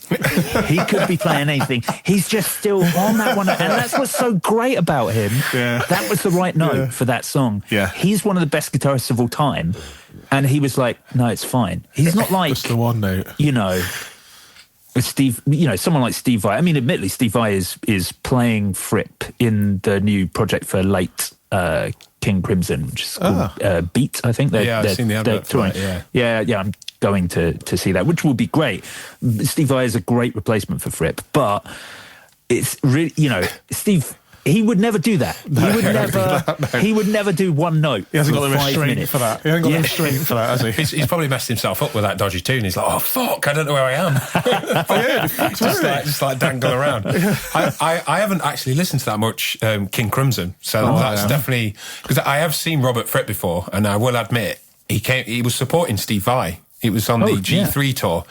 He could be playing anything. He's just still on that one note. And that's what's so great about him. Yeah. That was the right note for that song. Yeah. He's one of the best guitarists of all time. And he was like, no, it's fine. He's not like... Just the one note. Steve, someone like Steve Vai. I mean, admittedly, Steve Vai is playing Fripp in the new project for late King King Crimson, which is called Beat, I think. I've seen the advert for that, yeah, I'm going to see that, which will be great. Steve Vai is a great replacement for Fripp, but it's really, Steve... He would never do that. He would never do one note. He hasn't for got the 5 restraint minutes. for that. He hasn't got the restraint for that, has he? He's probably messed himself up with that dodgy tune. He's like, oh, fuck, I don't know where I am. just like dangle around. I haven't actually listened to that much King Crimson, so that's definitely... Because I have seen Robert Fripp before, and I will admit, he was supporting Steve Vai. It was on the G3 tour.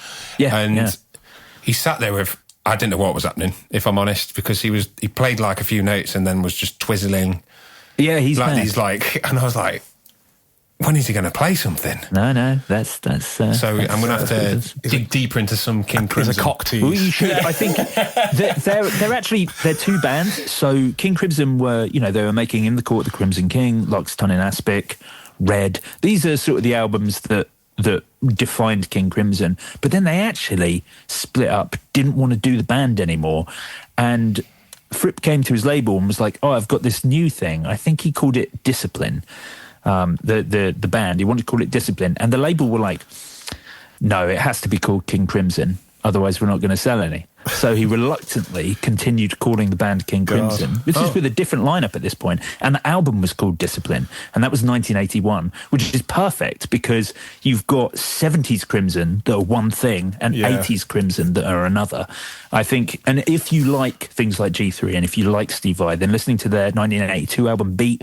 He sat there with... I didn't know what was happening, if I'm honest, because he played like a few notes and then was just twizzling. Yeah, he's like mad. He's like, and I was like, when is he going to play something? No, that's. So I'm going to have to dig deeper into some King Crimson. He's a cock tease. Well, you should. I think they're two bands. So King Crimson were, they were making In the Court of the Crimson King, Locks, Ton in Aspic, Red. These are sort of the albums that defined King Crimson, but then they actually split up, didn't want to do the band anymore, and Fripp came to his label and was like, oh, I've got this new thing. I think he called it Discipline, the band. He wanted to call it Discipline, and the label were like, no, it has to be called King Crimson, otherwise we're not going to sell any. So he reluctantly continued calling the band King Crimson. This is with a different lineup at this point. And the album was called Discipline. And that was 1981, which is perfect because you've got 70s Crimson that are one thing and 80s Crimson that are another. I think, and if you like things like G3 and if you like Steve Vai, then listening to their 1982 album Beat,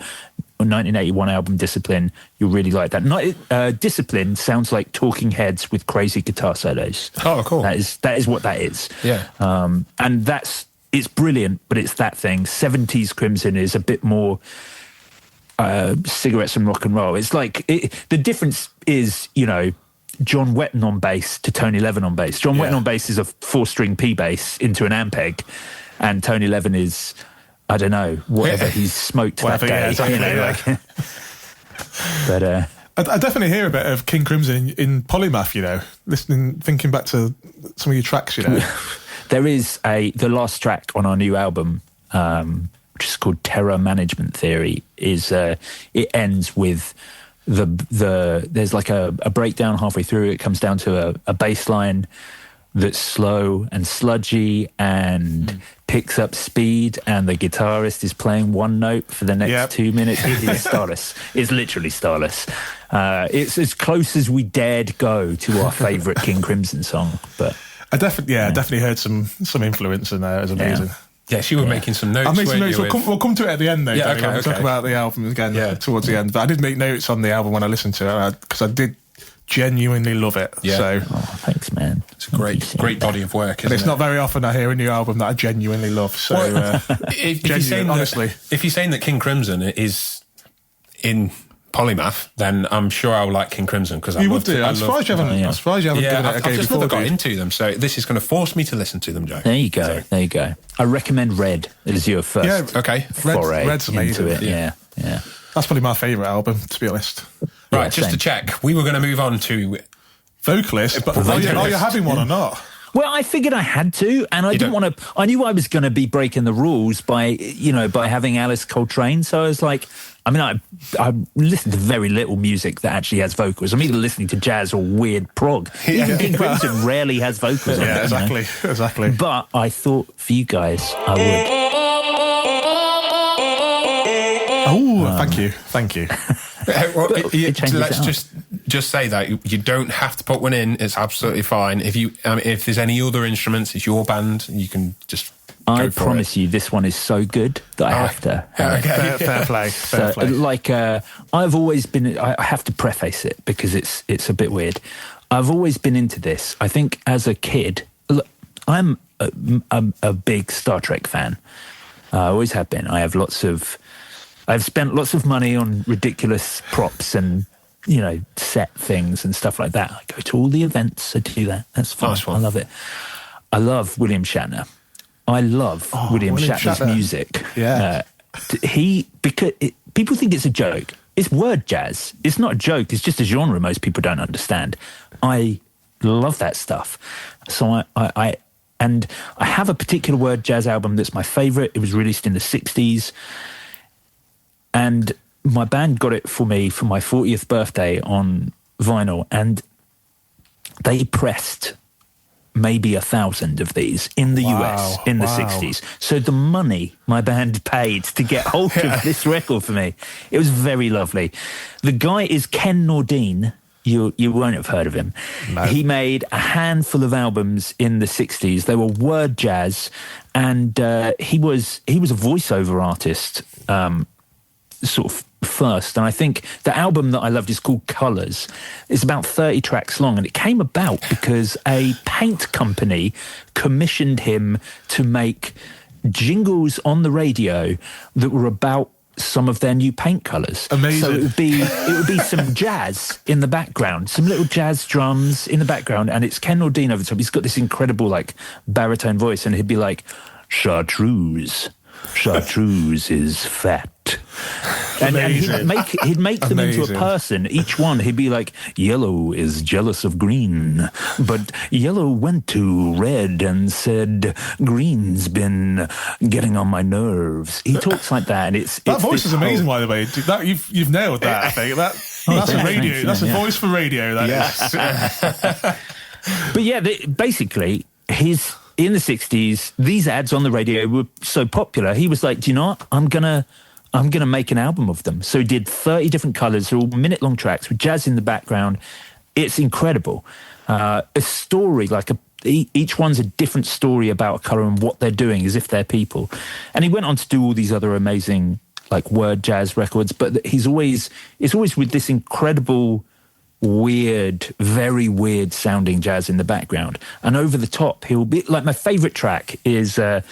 1981 album Discipline, you'll really like that. Discipline sounds like Talking Heads with crazy guitar solos. Oh, cool. That is what that is. Yeah. And it's brilliant, but it's that thing. 70s Crimson is a bit more cigarettes and rock and roll. It's like the difference is, John Wetton on bass to Tony Levin on bass. John Wetton on bass is a 4-string P bass into an Ampeg, and Tony Levin is, I don't know, whatever he's smoked that day. But I definitely hear a bit of King Crimson in Polymath, thinking back to some of your tracks, There is the last track on our new album, which is called Terror Management Theory, it ends with there's like a breakdown halfway through. It comes down to a bass line that's slow and sludgy and picks up speed, and the guitarist is playing one note for the next 2 minutes. It is starless. It's literally starless. It's as close as we dared go to our favourite King Crimson song. But I definitely heard some influence in there. It was amazing. Yes, you were making some notes. I made some notes. We'll come to it at the end, though. Yeah, We'll talk about the album again towards the end. But I did make notes on the album when I listened to it because I did genuinely love it. Yeah. So, thanks, man. It's a great body of work. And it's not very often I hear a new album that I genuinely love. So, if you're saying that King Crimson is in Polymath, then I'm sure I'll like King Crimson because you would do. I'm surprised you haven't given it a go I've just before. never got into them, so this is going to force me to listen to them, Joe. There you go. There you go. I recommend Red as your first. Foray Red's amazing. into it. Yeah. That's probably my favourite album, to be honest. Right, just to check, we were going to move on to vocalist, but are you having one or not? Well, I figured I had to, and I didn't want to. I knew I was going to be breaking the rules by having Alice Coltrane. So I was like, I listen to very little music that actually has vocals. I'm either listening to jazz or weird prog. Even King Crimson rarely has vocals. Yeah, exactly. But I thought for you guys, I would. Oh, thank you. Let's just say that you don't have to put one in. It's absolutely fine. If there's any other instruments, it's your band. You can just. I promise you, this one is so good that I have to. Fair play. Like I've always been. I have to preface it because it's a bit weird. I've always been into this. I think as a kid, look, I'm a big Star Trek fan. I always have been. I've spent lots of money on ridiculous props and, set things and stuff like that. I go to all the events. I do that. That's fun. I love it. I love William Shatner. I love William Shatner's music. Yeah. People think it's a joke. It's word jazz. It's not a joke. It's just a genre most people don't understand. I love that stuff. So I have a particular word jazz album that's my favourite. It was released in the 60s. And my band got it for me for my 40th birthday on vinyl, and they pressed maybe 1,000 of these in the US in the 60s. So the money my band paid to get hold of this record for me, it was very lovely. The guy is Ken Nordine. You won't have heard of him. No. He made a handful of albums in the 60s. They were word jazz, and he was a voiceover artist sort of first. And I think the album that I loved is called Colours. It's about 30 tracks long, and it came about because a paint company commissioned him to make jingles on the radio that were about some of their new paint colours. Amazing. So it would be some jazz in the background, some little jazz drums in the background, and it's Ken Nordine over the top. He's got this incredible like baritone voice, and he'd be like, chartreuse is fat. And he'd make them into a person. Each one, he'd be like, yellow is jealous of green, but yellow went to red and said, green's been getting on my nerves. He talks like that, and that voice is amazing. By the way, that you've nailed that. I think that's a radio. That's a voice for radio. That is. But yeah, basically, in the 60s, these ads on the radio were so popular. He was like, do you know what? I'm gonna make an album of them. So he did 30 different colours. They're all minute-long tracks with jazz in the background. It's incredible. A story, each one's a different story about a colour and what they're doing, as if they're people. And he went on to do all these other amazing, like, word jazz records. But it's always with this incredible, weird, very weird sounding jazz in the background. And over the top, he'll be like, my favourite track is a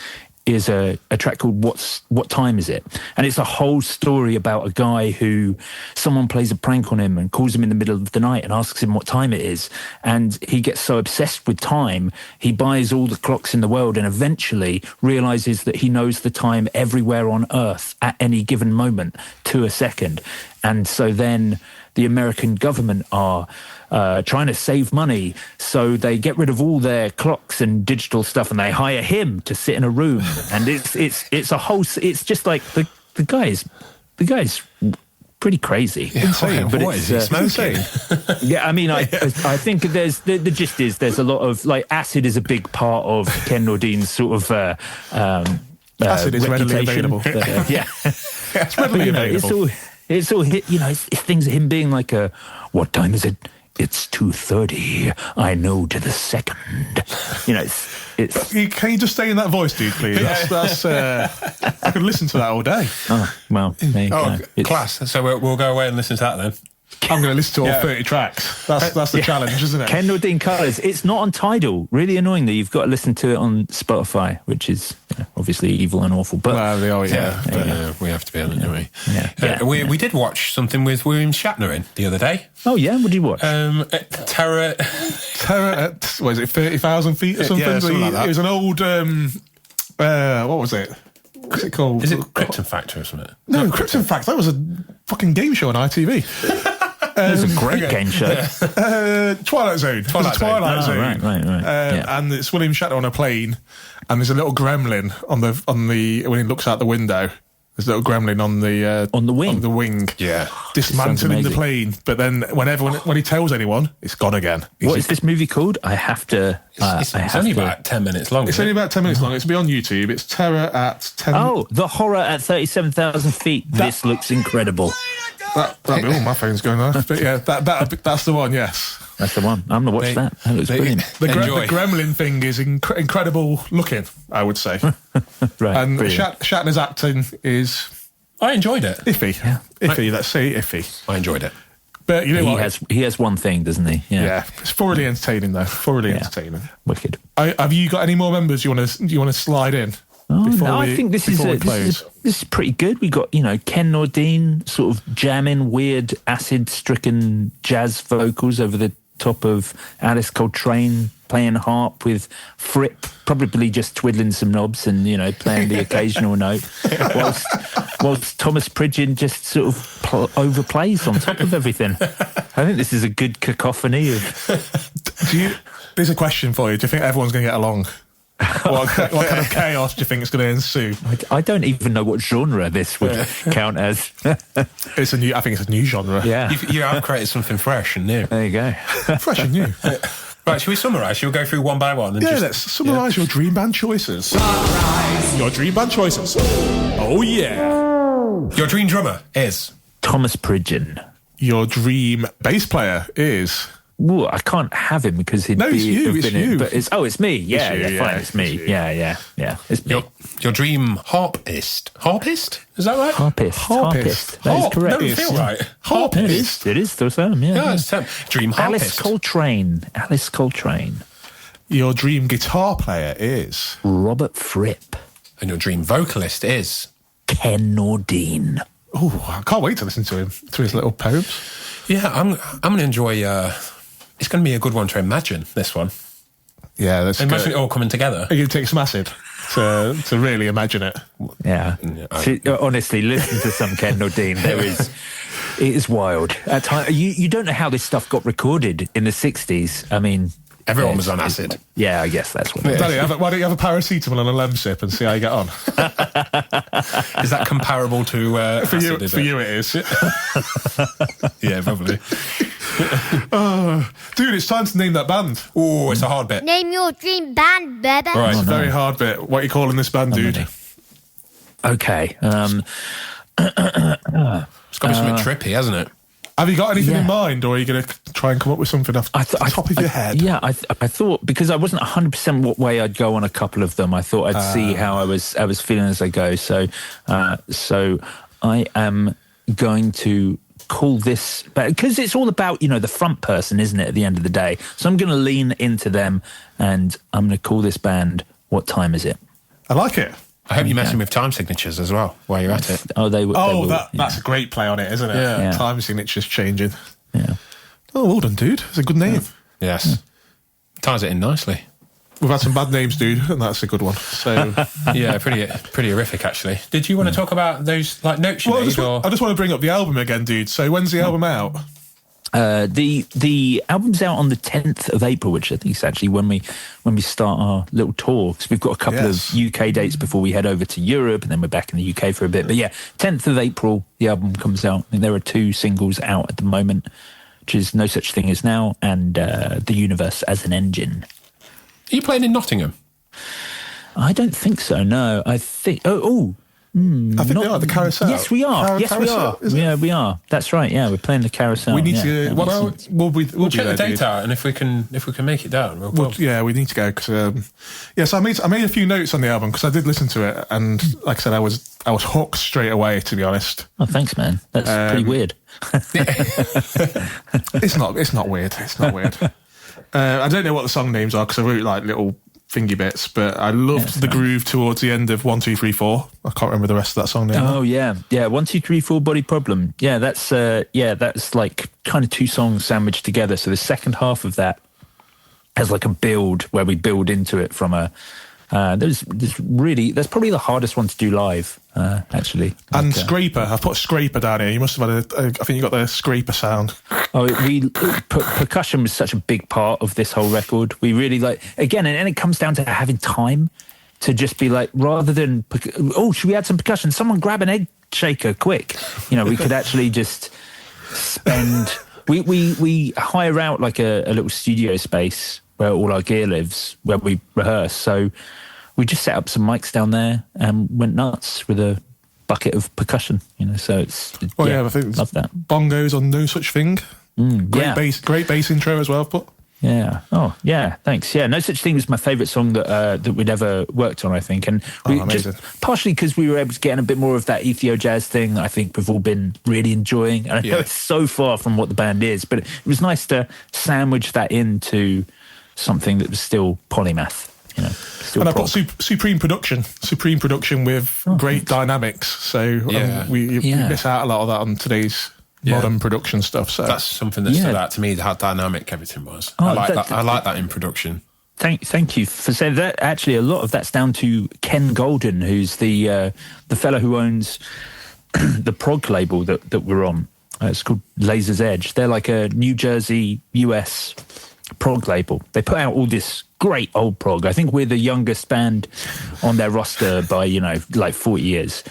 track called What Time Is It? And it's a whole story about a guy who someone plays a prank on him and calls him in the middle of the night and asks him what time it is. And he gets so obsessed with time, he buys all the clocks in the world and eventually realises that he knows the time everywhere on Earth at any given moment to a second. And so then the American government are trying to save money, so they get rid of all their clocks and digital stuff, and they hire him to sit in a room. And it's a whole. It's just like the guy's pretty crazy. Insane. But what is he smoking? Yeah, I mean, I think there's the gist is there's a lot of like acid is a big part of Ken Nordine's sort of. Acid is readily available. Yeah, it's readily available. It's all hit, it's things of him being like, what time is it? It's 2:30. I know to the second. It's. Can you just stay in that voice, dude, please? That's I could listen to that all day. Oh, well, there you go. Class. So we'll go away and listen to that then. I'm going to listen to all 30 tracks. That's the challenge, isn't it? Ken Nordine Colours. It's not on Tidal. Really annoying that you've got to listen to it on Spotify, which is obviously evil and awful. But well, they are, we have to be on it, don't we? We did watch something with William Shatner in the other day. Oh yeah, what did you watch? Terror at what is it, 30,000 feet or something? Yeah, something like that. It was an old what was it? What's it called? Is it Krypton Factor or something? No, Krypton Factor. That was a fucking game show on ITV. It was a great game show. Twilight Zone. Twilight Zone. Right. And it's William Shatner on a plane, and there's a little gremlin on the when he looks out the window. There's a little gremlin on the wing. Yeah, dismantling the plane. But then when he tells anyone, it's gone again. What is this movie called? I have to. It's only about 10 minutes long. It's only about 10 minutes long. It's be on YouTube. It's Terror at 10. Oh, The Horror at 37,000 Feet. This looks incredible. My phone's going off. But yeah, that's the one. Yes, that's the one. I'm gonna watch that. That looks brilliant. The gremlin thing is incredible looking, I would say. Right. And Shatner's acting is. I enjoyed it. Iffy. Yeah. Iffy. Let's say iffy. I enjoyed it. But you know what? He has one thing, doesn't he? Yeah. It's thoroughly entertaining though. Thoroughly entertaining. Wicked. Have you got any more members you want to slide in? I think this is pretty good. We got Ken Nordine sort of jamming weird acid-stricken jazz vocals over the top of Alice Coltrane playing harp with Fripp probably just twiddling some knobs and playing the occasional note, whilst Thomas Pridgeon just sort of overplays on top of everything. I think this is a good cacophony of. There's a question for you. Do you think everyone's going to get along? what kind of chaos do you think is going to ensue? I don't even know what genre this would count as. I think it's a new genre. Yeah. You have created something fresh and new. There you go. Fresh and new. Right, shall we summarise? Shall we go through one by one? And Let's summarise your dream band choices. Your dream band choices. Oh, yeah. Your dream drummer is? Thomas Pridgeon. Your dream bass player is? Ooh, I can't have him because he'd it's you. But it's me. Yeah, fine. It's me. Yeah. It's me. Your dream harpist. Harpist? Is that right? Harpist. That is correct. Doesn't feel right. Harpist. It is the term. Yeah. Yeah, it's term. Dream harpist. Alice Coltrane. Your dream guitar player is? Robert Fripp. And your dream vocalist is? Ken Nordine. Oh, I can't wait to listen to him, to his little poems. Yeah, I'm going to enjoy... it's going to be a good one to imagine, this one. Yeah, that's imagine it all coming together. It takes some acid to really imagine it. Yeah. Honestly, listen to some Ken Nordine. It is wild. At time, you don't know how this stuff got recorded in the 60s. I mean... Everyone was on acid. Yeah, I guess that's what it is. Danny, why don't you have a paracetamol and a Lemsip and see how you get on? Is that comparable to acid? For you it is. Yeah, probably. Dude, it's time to name that band. Oh, it's a hard bit. Name your dream band, baby. All right, it's a very hard bit. What are you calling this band, dude? Okay. It's got to be something trippy, hasn't it? Have you got anything in mind, or are you going to try and come up with something off the top of your head? Yeah, I thought, because I wasn't 100% what way I'd go on a couple of them, I thought I'd see how I was feeling as I go. So I am going to call this, because it's all about, the front person, isn't it, at the end of the day? So I'm going to lean into them, and I'm going to call this band What Time Is It? I like it. I hope you're messing with time signatures as well while you're at it. That's a great play on it, isn't it? Yeah. Time signatures changing. Yeah. Oh, well done, dude. It's a good name. Yes. Ties it in nicely. We've had some bad names, dude, and that's a good one. So yeah, pretty horrific, actually. Did you want to talk about those notes you made? I just want to bring up the album again, dude. So when's the album out? The album's out on the 10th of April, which I think is actually when we start our little tour, because we've got a couple of UK dates before we head over to Europe, and then we're back in the UK for a bit. But yeah, 10th of April, the album comes out. And there are 2 singles out at the moment, which is No Such Thing As Now and The Universe as an Engine. Are you playing in Nottingham? I don't think so, no. I think... I think they are, the Carousel. Yes, we are. Carousel, Yeah, we are. That's right. Yeah, we're playing the Carousel. We need to. We'll check the date dude. out, and if we can make it down, we need to go. Cause, so I made a few notes on the album because I did listen to it, and like I said, I was hooked straight away. To be honest. Oh, thanks, man. That's pretty weird. It's not weird. It's not weird. I don't know what the song names are because I wrote like little thingy bits, but I loved the groove towards the end of 1 2 3 4. I can't remember the rest of that song name. Oh yeah 1 2 3 4 Body Problem. That's like kind of 2 songs sandwiched together. So the second half of that has like a build where we build into it from a that's probably the hardest one to do live, actually. And Scraper, I've put Scraper down here. You must have had I think you got the Scraper sound. Percussion was such a big part of this whole record. We really again, and it comes down to having time to just be like, rather than, should we add some percussion? Someone grab an egg shaker, quick. We could actually just spend, we hire out like a little studio space where all our gear lives, where we rehearse. So we just set up some mics down there and went nuts with a bucket of percussion, so it's... I think love that. Bongos on No Such Thing. Great bass intro as well, but... Yeah. Oh, yeah. Thanks. Yeah. No Such Thing was my favourite song that we'd ever worked on, I think. And just partially because we were able to get in a bit more of that Ethio jazz thing that I think we've all been really enjoying. And I know it's so far from what the band is, but it was nice to sandwich that into something that was still polymath. And I've got supreme production with great dynamics. So we miss out a lot of that on today's modern production stuff. So that's something that stood out to me, how dynamic everything was. I like that in production. Thank you for saying that. Actually, a lot of that's down to Ken Golden, who's the fellow who owns the prog label that we're on. It's called Laser's Edge. They're like a New Jersey, US prog label. They put out all this great old prog. I think we're the youngest band on their roster by, like 40 years.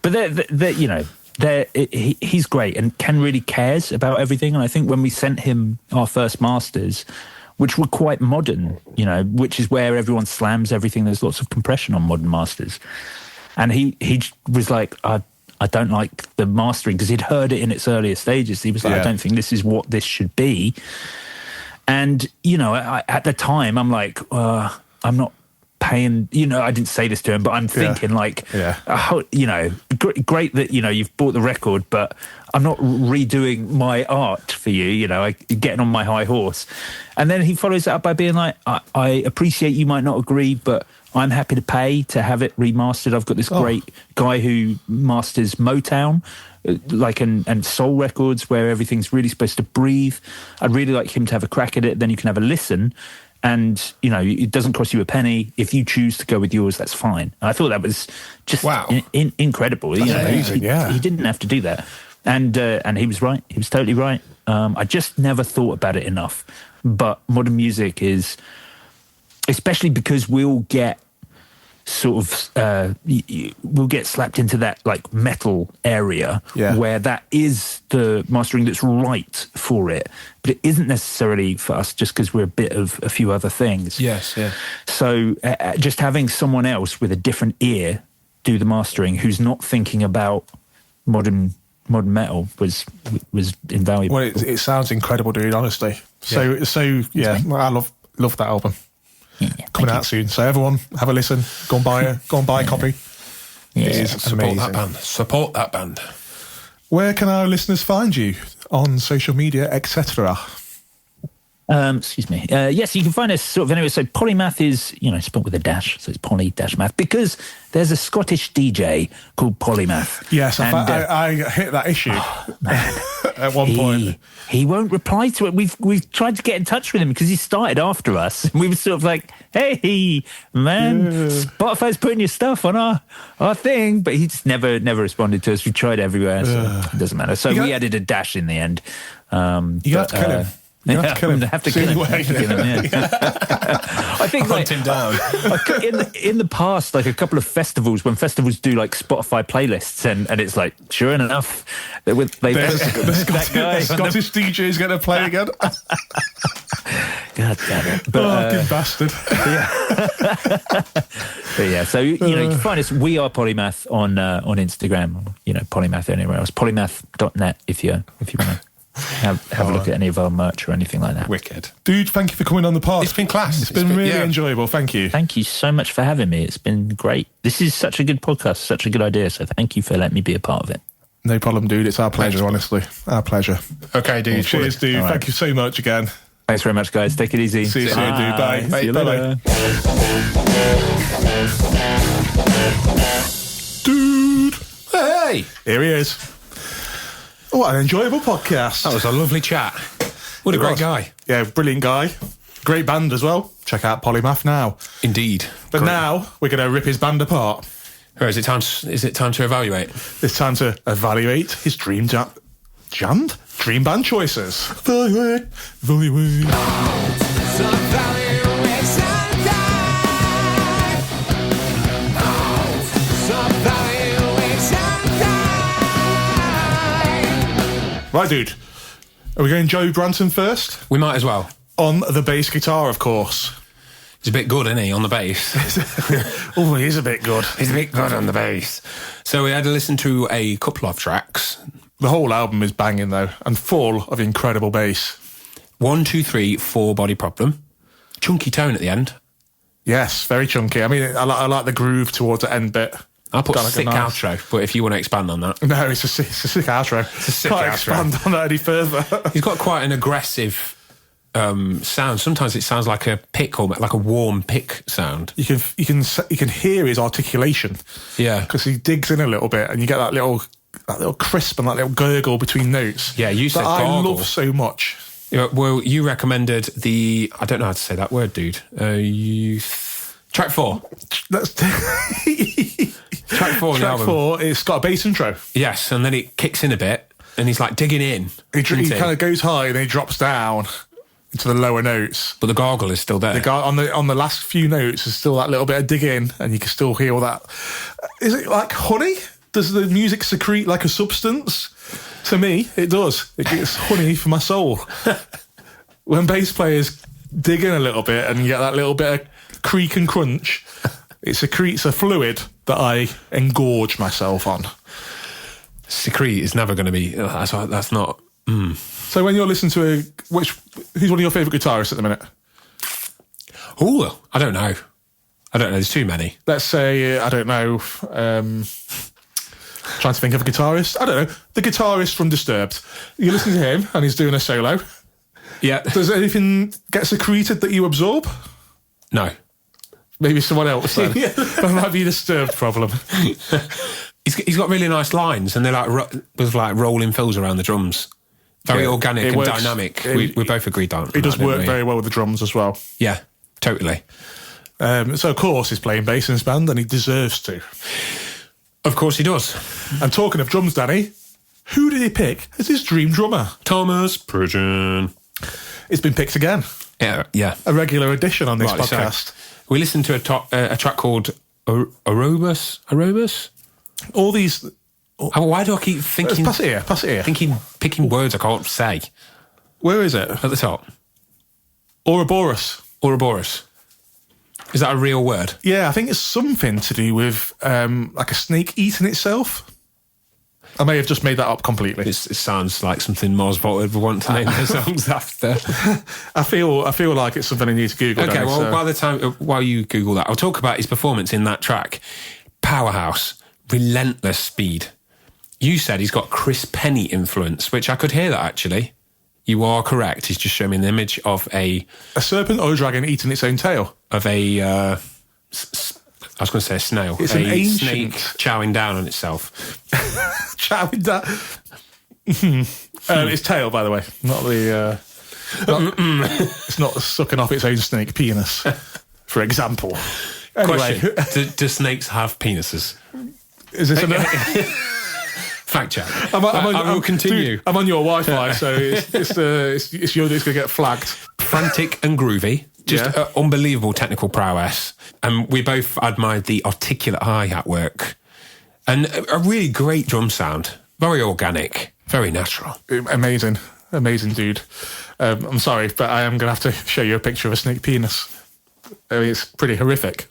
But he's great, and Ken really cares about everything. And I think when we sent him our first masters, which were quite modern, which is where everyone slams everything. There's lots of compression on modern masters. And he was like, I don't like the mastering, because he'd heard it in its earlier stages. He was like, I don't think this is what this should be. And, at the time, I'm like, I'm not paying, I didn't say this to him, but I'm thinking great that, you've bought the record, but I'm not redoing my art for you, getting on my high horse. And then he follows it up by being like, I appreciate you might not agree, but I'm happy to pay to have it remastered. I've got this great guy who masters Motown, and soul records where everything's really supposed to breathe. I'd really like him to have a crack at it. Then you can have a listen. And, it doesn't cost you a penny. If you choose to go with yours, that's fine. And I thought that was just incredible. That's amazing, he didn't have to do that. And he was right. He was totally right. I just never thought about it enough. But modern music is, especially because we'll get we'll get slapped into that like metal area where that is the mastering that's right for it, but it isn't necessarily for us just because we're a bit of a few other things. Yes, yeah. So just having someone else with a different ear do the mastering who's not thinking about modern metal was invaluable. Well, it sounds incredible, dude, honestly. So I love that album. Coming out soon, so everyone have a listen. Go and buy a copy. Yeah. It is amazing. Support that band. Where can our listeners find you on social media, etc.? Excuse me. Yes, you can find us sort of anyway. So Polymath is, spelled with a dash, so it's poly-math, because there's a Scottish DJ called Polymath. Yes, I hit that issue at one point. He won't reply to it. We've tried to get in touch with him because he started after us. And we were sort of like, hey, man, Spotify's putting your stuff on our thing. But he just never responded to us. We tried everywhere, so it doesn't matter. So we added a dash in the end. You have to kill him. You have to kill him. Have to kill him. I think hunt him down. In the past, like a couple of festivals, when festivals do like Spotify playlists, and it's like, sure enough, the Scottish DJ is going to play again. God damn it! Fucking bastard. So you can find us. We are Polymath on Instagram. Polymath anywhere else. Polymath.net if you want to. Have a look at any of our merch or anything like that. Wicked. Dude, thank you for coming on the pod. It's been class. It's been really enjoyable. Thank you. Thank you so much for having me. It's been great. This is such a good podcast, such a good idea. So thank you for letting me be a part of it. No problem, dude. It's our pleasure, honestly. Our pleasure. Okay, dude. Cheers, dude. Right. Thank you so much again. Thanks very much, guys. Take it easy. See you soon, dude. Bye. See you later. Dude. Hey. Here he is. What an enjoyable podcast. That was a lovely chat. What a great guy. Yeah, brilliant guy. Great band as well. Check out Polymath now. Indeed. But now we're going to rip his band apart. Or is it time to evaluate? It's time to evaluate his dream band choices. Evaluate. Right, dude. Are we going Joe Branton first? We might as well. On the bass guitar, of course. He's a bit good, isn't he, on the bass? Oh, he is a bit good. He's a bit good on the bass. So we had to listen to a couple of tracks. The whole album is banging, though, and full of incredible bass. 1, 2, 3, 4 body problem. Chunky tone at the end. Yes, very chunky. I mean, I like the groove towards the end bit. I'll put sick outro, but if you want to expand on that. No, it's a sick outro. It's a sick outro. Can't expand on that any further. He's got quite an aggressive sound. Sometimes it sounds like a pick, or like a warm pick sound. You can hear his articulation. Yeah, because he digs in a little bit, and you get that little crisp and that little gurgle between notes. Yeah, you said gargle. I love so much. Yeah, well, you recommended I don't know how to say that word, dude. Track 4. Track 4 Track 4, it's got a bass intro. Yes, and then it kicks in a bit, and he's like digging in. He kind of goes high and he drops down into the lower notes. But the gargle is still there. The guy on the last few notes is still that little bit of dig in, and you can still hear all that. Is it like honey? Does the music secrete like a substance? To me, it does. It gets honey for my soul. When bass players dig in a little bit and you get that little bit of creak and crunch, it secretes a fluid that I engorge myself on. Secrete is never going to be. That's not. So when you're listening to who's one of your favourite guitarists at the minute? Oh, I don't know. There's too many. Let's say I don't know. Trying to think of a guitarist. I don't know. The guitarist from Disturbed. You listen to him and he's doing a solo. Yeah. Does anything get secreted that you absorb? No. Maybe someone else then. That might be a Disturbed problem. He's got really nice lines, and they're like with like rolling fills around the drums. Very organic and works, dynamic. We both agreed on. It does work very well with the drums as well. Yeah, totally. So of course he's playing bass in his band, and he deserves to. Of course he does. And talking of drums, Danny, who did he pick as his dream drummer? Thomas Pridgeon. It's been picked again. Yeah. A regular addition on this podcast. So we listened to a track called Aerobus. All these. Why do I keep thinking? Pass it here. Picking words I can't say. Where is it? At the top. Ouroboros. Is that a real word? Yeah, I think it's something to do with like a snake eating itself. I may have just made that up completely. It sounds like something Mars Volta would want to name their songs after. I feel like it's something I need to Google. Okay, while you Google that, I'll talk about his performance in that track. Powerhouse, relentless speed. You said he's got Chris Penny influence, which I could hear that actually. You are correct. He's just showing me an image of a serpent or a dragon eating its own tail. Of a, I was going to say a snail. It's an ancient snake chowing down on itself. Chowing down. Its tail, by the way, not the. It's not sucking off its own snake penis, for example. Anyway. Question: do snakes have penises? Is this another? Fact check. I will continue. Dude, I'm on your Wi-Fi, so it's going to get flagged. Frantic and groovy, just unbelievable technical prowess, and we both admired the articulate hi-hat work, and a really great drum sound, very organic, very natural. Amazing dude. I'm sorry, but I am going to have to show you a picture of a snake penis. I mean, it's pretty horrific,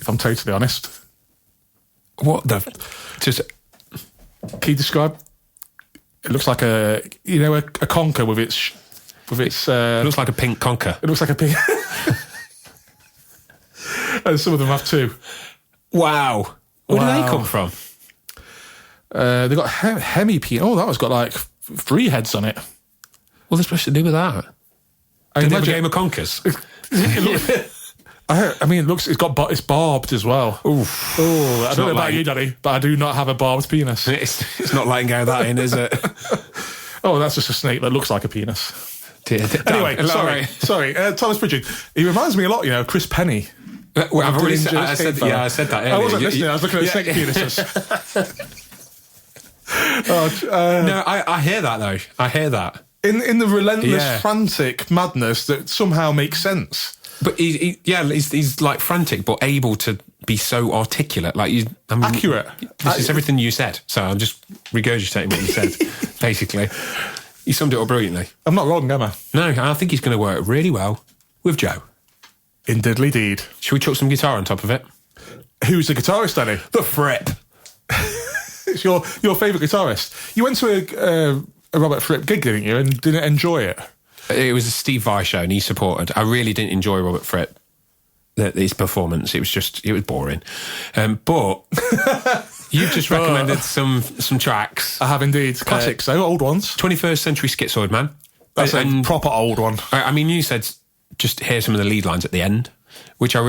if I'm totally honest. What the? Just. Can you describe? It looks like a conker with its. It looks like a pink conker. It looks like a pink. And some of them have two. Wow. Where do they come from? They've got hemi-penis. Oh, that one's got like 3 heads on it. What are they supposed to do with that? Did they have a game of conkers? I mean, it's barbed as well. Oof. Oh, I don't know about you, Daddy, but I do not have a barbed penis. It's not letting go of that in, is it? Oh, that's just a snake that looks like a penis. Anyway, sorry. Thomas Pridgeon. He reminds me a lot, Chris Penny. Well, I said that earlier. I wasn't listening. I was looking at snake penises. No, I hear that though. I hear that in the relentless, frantic madness that somehow makes sense. But he's like frantic, but able to be so articulate. Accurate. This is everything you said. So I'm just regurgitating what you said. Basically, you summed it up brilliantly. I'm not wrong, am I? No, I think he's going to work really well with Joe. In diddly deed. Should we chuck some guitar on top of it? Who's the guitarist, Danny? The Fripp. It's your favourite guitarist. You went to a Robert Fripp gig, didn't you, and didn't enjoy it? It was a Steve Vai show, and he supported. I really didn't enjoy Robert Fripp, his performance. It was boring. But you've just recommended some tracks. I have indeed. Classics, though, old ones. 21st Century Schizoid Man. That's a proper old one. I mean, you said just hear some of the lead lines at the end, which I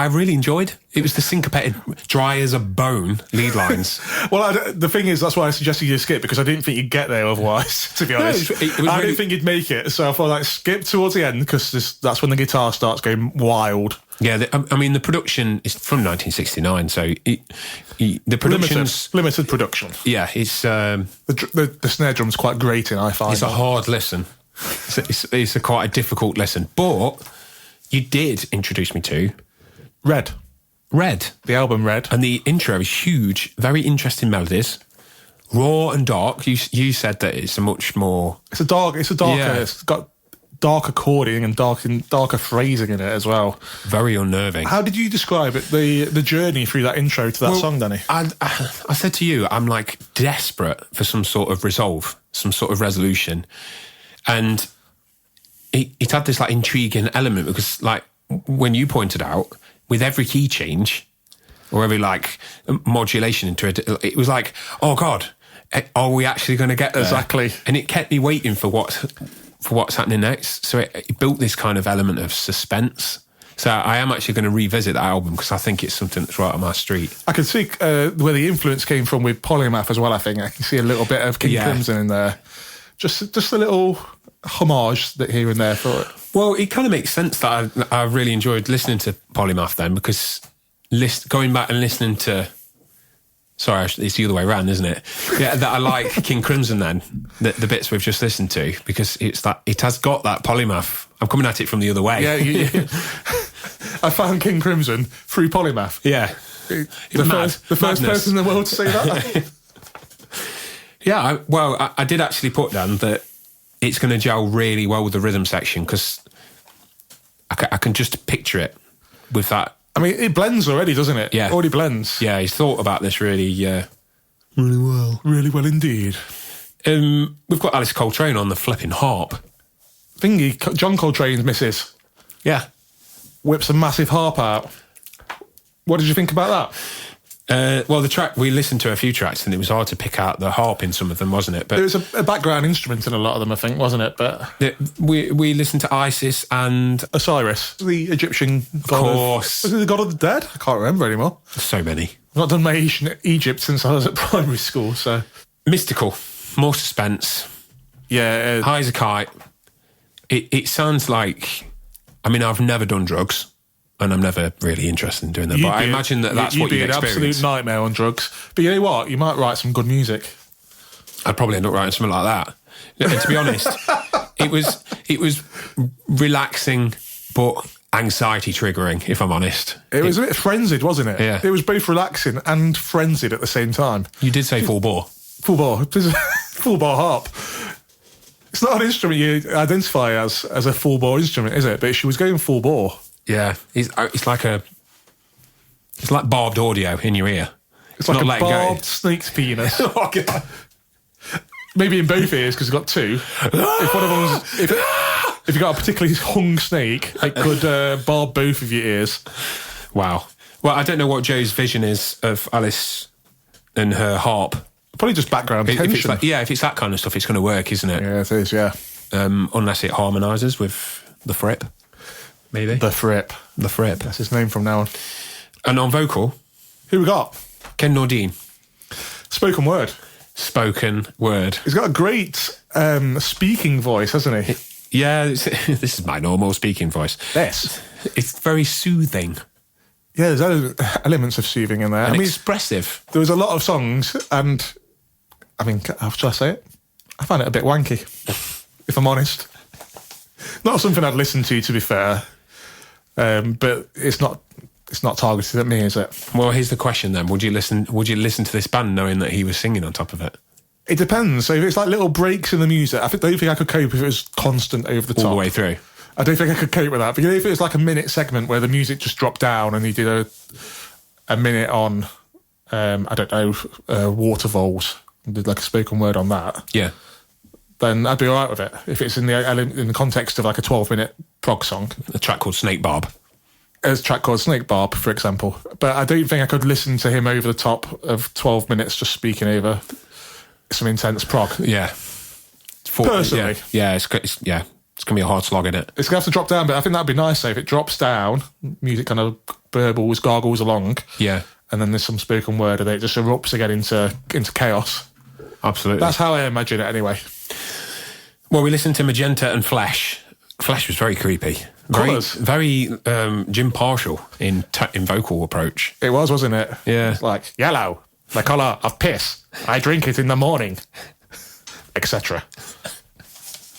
really enjoyed. It was the syncopated, dry as a bone lead lines. Well, the thing is, that's why I suggested you skip, because I didn't think you'd get there otherwise, to be honest. I didn't think you'd make it, so I thought, skip towards the end, because that's when the guitar starts going wild. Yeah, the production is from 1969, so the production's... Limited production. Yeah, it's... The snare drum's quite grating, I find. It's a hard listen. It's quite a difficult listen. But you did introduce me to... Red. The album Red. And the intro is huge, very interesting melodies. Raw and dark. You said that it's a much more... It's darker. Yeah. It's got dark according and darker phrasing in it as well. Very unnerving. How did you describe it, the journey through that intro to that song, Danny? I said to you, I'm like desperate for some sort of resolve, some sort of resolution. And it had this like intriguing element because like when you pointed out, with every key change or every like modulation into it, it was like, oh God, are we actually going to get there? Exactly. And it kept me waiting for what's happening next. So it built this kind of element of suspense. So I am actually going to revisit that album because I think it's something that's right on my street. I can see where the influence came from with Polymath as well, I think. I can see a little bit of King Crimson in there. Just a little homage that here and there for it. Well, it kind of makes sense that I really enjoyed listening to Polymath then because going back and listening to... Sorry, it's the other way around, isn't it? Yeah, that I like King Crimson then, the bits we've just listened to, because it has got that Polymath. I'm coming at it from the other way. Yeah, I found King Crimson through Polymath. Yeah. The first person in the world to say that. Yeah, I did actually put down that it's going to gel really well with the rhythm section because I can just picture it with that. I mean, it blends already, doesn't it? Yeah. It already blends. Yeah, he's thought about this really well. Really well indeed. We've got Alice Coltrane on the flipping harp. John Coltrane's missus. Yeah. Whips a massive harp out. What did you think about that? Well, the track, we listened to a few tracks and it was hard to pick out the harp in some of them, wasn't it? But there was a background instrument in a lot of them, I think, wasn't it? But we listened to Isis and... Osiris, the Egyptian god. Of course. Was it the god of the dead? I can't remember anymore. So many. I've not done my ancient Egypt since I was at primary school, so... Mystical. More suspense. Yeah. High as a kite. It sounds like... I mean, I've never done drugs. And I'm never really interested in doing that. But I imagine that's what you'd experience. You'd be an absolute nightmare on drugs. But you know what? You might write some good music. I'd probably end up writing something like that. And to be honest, it was relaxing but anxiety triggering, if I'm honest. It was a bit frenzied, wasn't it? Yeah. It was both relaxing and frenzied at the same time. You did say full bore. Full bore. Full bore harp. It's not an instrument you identify as a full bore instrument, is it? But she was going full bore. Yeah, it's like barbed audio in your ear. It's like a barbed snake's penis. Oh, God. Maybe in both ears because you've got two. If one of them's if you got a particularly hung snake, it could barb both of your ears. Wow. Well, I don't know what Joe's vision is of Alice and her harp. Probably just background tension. If it's that kind of stuff, it's going to work, isn't it? Yeah, it is. Yeah. Unless it harmonises with the Fripp. Maybe. The Fripp. That's his name from now on. And on vocal, who we got? Ken Nordine. Spoken word. He's got a great speaking voice, hasn't he? Yeah, this is my normal speaking voice. Yes. It's very soothing. Yeah, there's elements of soothing in there. And expressive. There was a lot of songs, and I mean, how should I say it? I find it a bit wanky, if I'm honest. Not something I'd listen to be fair. But it's not targeted at me, is it? Well, here's the question then. Would you listen to this band knowing that he was singing on top of it? It depends. So if it's like little breaks in the music, I don't think I could cope if it was constant over the top. All the way through. I don't think I could cope with that. But if it was like a minute segment where the music just dropped down and he did a minute on, I don't know, Water Voles, and did like a spoken word on that. Yeah. Then I'd be all right with it. If it's in the context of like a 12-minute prog song. A track called Snake Barb. There's a track called Snake Barb, for example. But I don't think I could listen to him over the top of 12 minutes just speaking over some intense prog. Yeah. Personally. Yeah, it's going to be a hard slog, isn't it? It's going to have to drop down, but I think that'd be nice. So if it drops down, music kind of burbles, gargles along. Yeah. And then there's some spoken word and it just erupts again into chaos. Absolutely. That's how I imagine it anyway. Well, we listened to Magenta and Flesh. Flesh was very creepy. Very Jim Partial in vocal approach. It was, wasn't it? Yeah. It's like, yellow, the colour of piss. I drink it in the morning, etc.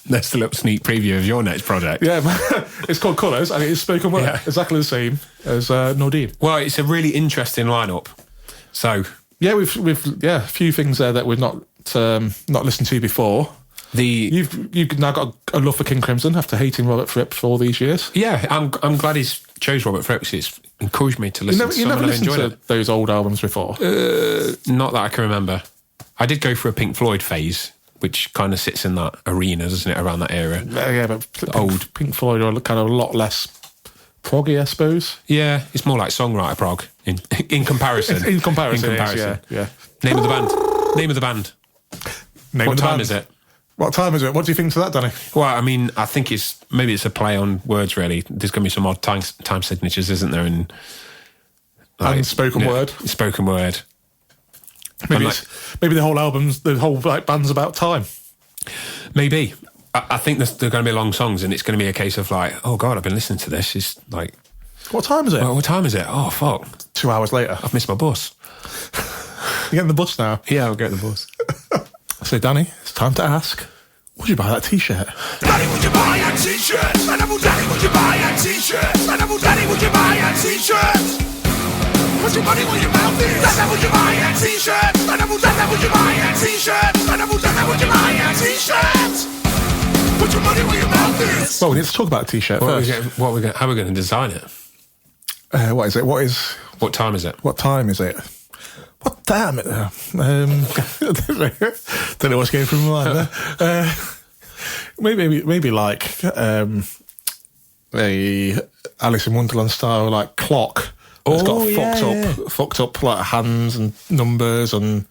That's the little sneak preview of your next project. Yeah, it's called Colours, and it is spoken word. Yeah. Exactly the same as Nordine. Well, it's a really interesting lineup. So yeah, we've a few things there that we've not listened to before. You've now got a love for King Crimson after hating Robert Fripp for all these years. Yeah, I'm glad he's chose Robert Fripp because it's encouraged me to listen to some, and I've enjoyed it. Those old albums before? Not that I can remember. I did go through a Pink Floyd phase, which kind of sits in that arena, doesn't it, around that era? Yeah, but Pink Floyd are kind of a lot less proggy, I suppose. Yeah, it's more like songwriter prog in comparison. In comparison, yeah. Name of the band. What time is it? What time is it? What do you think to that, Danny? Well, I mean, I think it's a play on words, really. There's going to be some odd time signatures, isn't there? And spoken word. Spoken word. Maybe the whole band's about time. Maybe. I think they're going to be long songs, and it's going to be a case of like, oh God, I've been listening to this. It's like, what time is it? Well, what time is it? Oh fuck! 2 hours later, I've missed my bus. You getting the bus now? Yeah, I'll get the bus. So, Danny, it's time to ask: would you buy that T-shirt? Danny, would you buy a T-shirt? Danny, would you buy a T-shirt? Danny, would you buy a T-shirt? Put your money where your mouth is. Danny, would you buy a T-shirt? Danny, would you buy a T-shirt? Danny, would you buy a T-shirt? Put your money where your mouth is. Well, we need to talk about a T-shirt first. How are we going to design it? What is it? What time is it? What time is it? What time is it? Don't know what's going through my mind there. Maybe like a Alice in Wonderland style like clock. It's got fucked up like hands and numbers and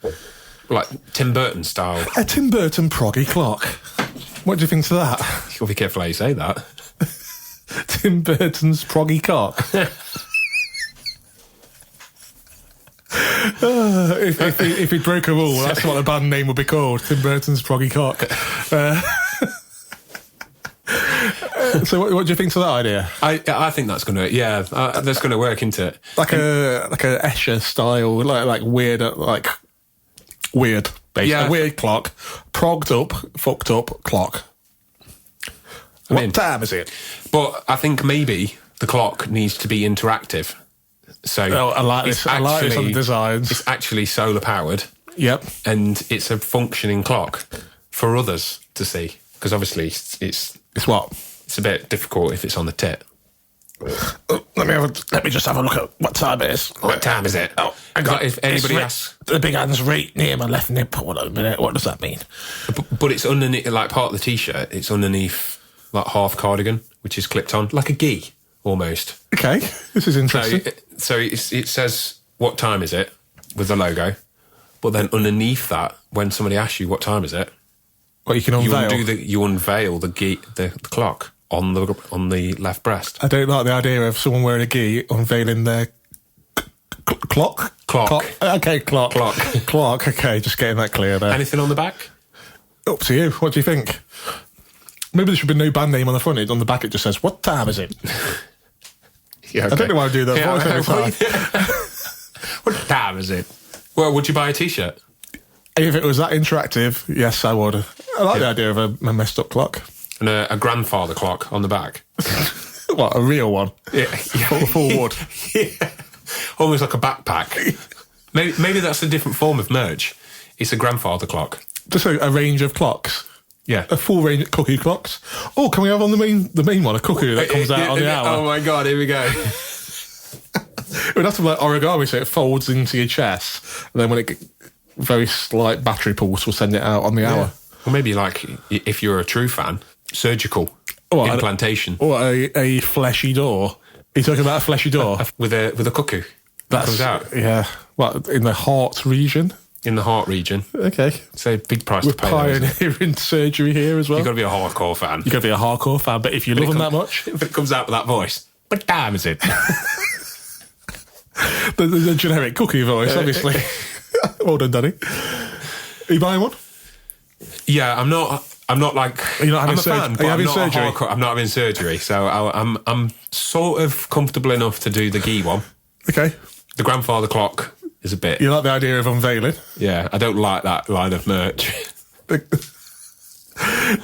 like Tim Burton style. A Tim Burton proggy clock. What do you think to that? You'll be careful how you say that. Tim Burton's proggy cock. If he broke a rule, that's what the band name would be called. Tim Burton's proggy cock. So what do you think to that idea? I think that's going to that's going to work into it. Like a Escher style, like weird, basically. Yeah. A weird clock, progged up, fucked up clock. What time is it? But I think maybe the clock needs to be interactive. So I like this on the designs. It's actually solar powered. Yep. And it's a functioning clock for others to see. Because obviously it's what? It's a bit difficult if it's on the tit. Let me just have a look at what time it is. What time is it? Oh, I got if anybody asks, the big hand's right near my left nipple. What does that mean? But it's underneath, like part of the t-shirt. It's underneath, like half cardigan, which is clipped on, like a gi almost. Okay, this is interesting. So it says what time is it with the logo, but then underneath that, when somebody asks you what time is it, what you can unveil. You unveil the clock on the left breast. I don't like the idea of someone wearing a gi unveiling their clock. Okay, clock. Okay, just getting that clear there. Anything on the back? Up to you. What do you think? Maybe there should be no band name on the front. On the back, it just says, "What time is it?" Yeah, okay. I don't know why I do that voice every time. What time is it? Well, would you buy a T-shirt? If it was that interactive, yes, I would. I like the idea of a messed up clock. And a grandfather clock on the back. What, a real one? Yeah. Full wood. Yeah. Almost like a backpack. Maybe that's a different form of merch. It's a grandfather clock. Just a range of clocks. Yeah. A full range of cuckoo clocks. Oh, can we have on the main one a cuckoo that comes out on the hour? Oh my God, here we go. It would have to be like origami, so it folds into your chest, and then when it gets very slight battery pulse will send it out on the hour. Or maybe like, if you're a true fan, surgical implantation. Or a fleshy door. Are you talking about a fleshy door? with a cuckoo that comes out. Yeah. What, in the heart region? In the heart region. Okay. So big price We're to pay. pioneering surgery here as well. You've got to be a hardcore fan. You've got to be a hardcore fan, but if you love them that much... If it comes out with that voice, what time is it? the generic cookie voice, obviously. Well done, Danny. Are you buying one? Yeah, I'm not I'm not like You're not having I'm a fan, but are you I'm having not surgery? I'm not having surgery, so I'm sort of comfortable enough to do the gi one. Okay. The grandfather clock is a bit. You like the idea of unveiling? Yeah, I don't like that line of merch.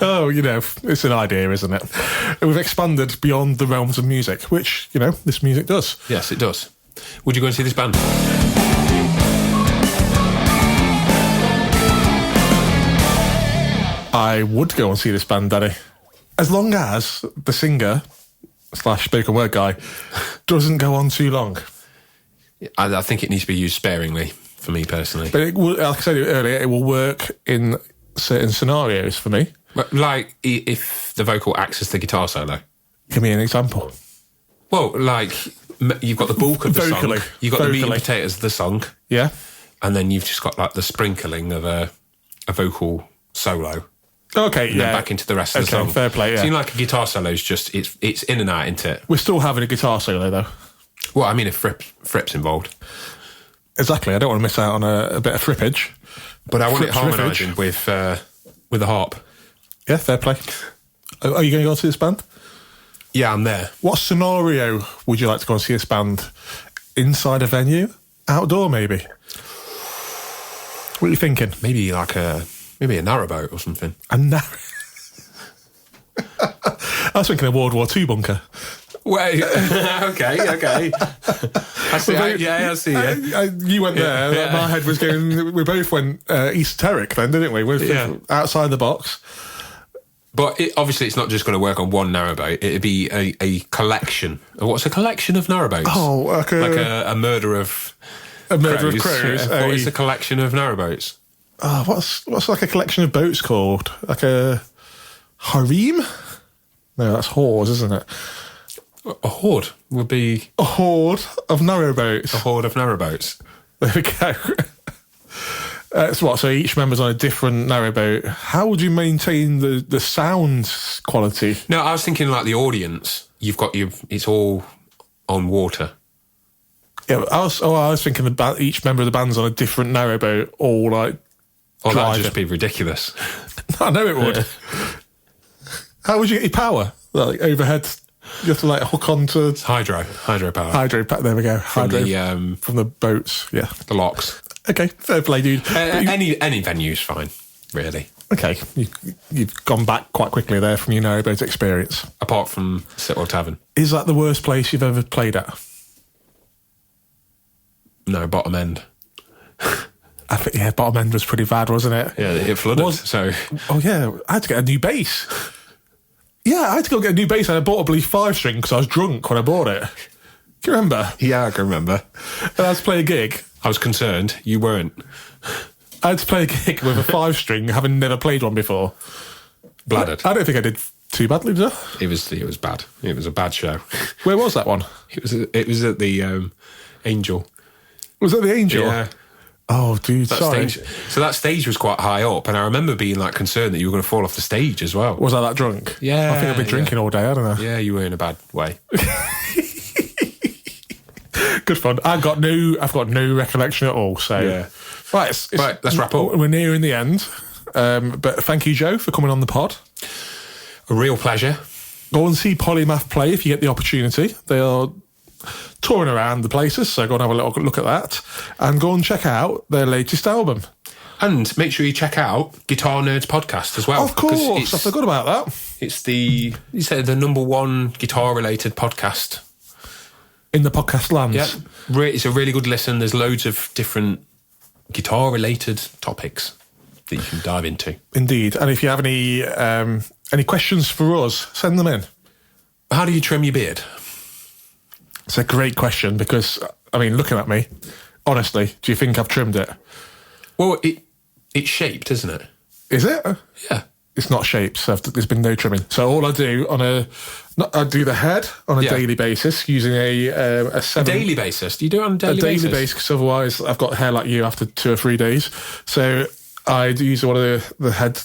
Oh, it's an idea, isn't it? We've expanded beyond the realms of music, which, this music does. Yes, it does. Would you go and see this band? I would go and see this band, Daddy. As long as the singer / spoken word guy doesn't go on too long. I think it needs to be used sparingly, for me personally. But it will, like I said earlier, it will work in certain scenarios for me. Like if the vocal acts as the guitar solo. Give me an example. Well, like you've got the bulk of the Vocally. song, you've got the meat and Vocally. potatoes of the song, Yeah. and then you've just got like the sprinkling of a vocal solo. Okay, And yeah. then back into the rest of the Okay, song. fair play, yeah. Seems like a guitar solo is just it's in and out, isn't it? We're still having a guitar solo, though. Well, I mean, if Fripp's involved, Exactly. I don't want to miss out on a bit of frippage. but I want it Fripp's harmonising with the harp. Yeah, fair play. Are you going to go and see this band? Yeah, I'm there. What scenario would you like to go and see this band? Inside a venue? Outdoor, maybe? What are you thinking? Maybe like a narrowboat or something. And now, I was thinking a World War II bunker. Wait, okay. I see. I see. Yeah. You went there. Yeah. My head was going. We both went esoteric then, didn't we? We're outside the box. But obviously, it's not just going to work on one narrowboat. It'd be a collection. What's a collection of narrowboats? Oh, like a murder of crows. What is a collection of narrowboats? Oh, what's like a collection of boats called? Like a harem? No, that's whores, isn't it? A horde would be A horde of narrowboats. a horde of narrowboats. There we go. So each member's on a different narrowboat. How would you maintain the sound quality? No, I was thinking like the audience. You've got it's all on water. Yeah, I was thinking about each member of the band's on a different narrowboat, all like. Oh, that'd driving. just be ridiculous. I know it would. How would you get your power? Like overhead, you have to like hook onto Hydro power. hydro. There we go. From Hydro from the boats. Yeah, the locks. Okay, fair play, dude. Any venue's fine, really. Okay, you've gone back quite quickly there from your narrowboat experience. Apart from Sitwell Tavern. Is that the worst place you've ever played at? No, Bottom End. I think Bottom End was pretty bad, wasn't it? Yeah, it flooded. So Oh yeah, I had to get a new bass. Yeah, I had to go get a new bass and I bought a Belief 5-string because I was drunk when I bought it. Do you remember? yeah, I can remember. And I had to play a gig. I was concerned. You weren't. I had to play a gig with a 5-string, having never played one before. Bladdered. I don't think I did too badly, did I? It was bad. It was a bad show. Where was that one? It was at the Angel. Was it the Angel? Yeah. Oh, dude, That sorry. stage. So that stage was quite high up, and I remember being like concerned that you were going to fall off the stage as well. Was I that drunk? Yeah, I think I've been drinking all day, haven't I? Yeah, you were in a bad way. Good fun. I've got no recollection at all. So Yeah. right, Right, let's wrap up. We're nearing the end. But thank you, Joe, for coming on the pod. A real pleasure. Go and see Polymath play if you get the opportunity. They are touring around the places, so go and have a little look at that. And go and check out their latest album. And make sure you check out Guitar Nerds Podcast as well. Of course, I forgot about that. It's the number one guitar related podcast. In the podcast lands. Yeah, it's a really good listen. There's loads of different guitar related topics that you can dive into. Indeed. And if you have any questions for us, send them in. How do you trim your beard? It's a great question because, I mean, looking at me, honestly, do you think I've trimmed it? Well, it's shaped, isn't it? Is it? Yeah. It's not shaped, so there's been no trimming. So all I do I do the head on a daily basis using a Daily basis? Do you do it on a daily basis? A daily basis, because otherwise I've got hair like you after 2 or 3 days. So I do use one of the head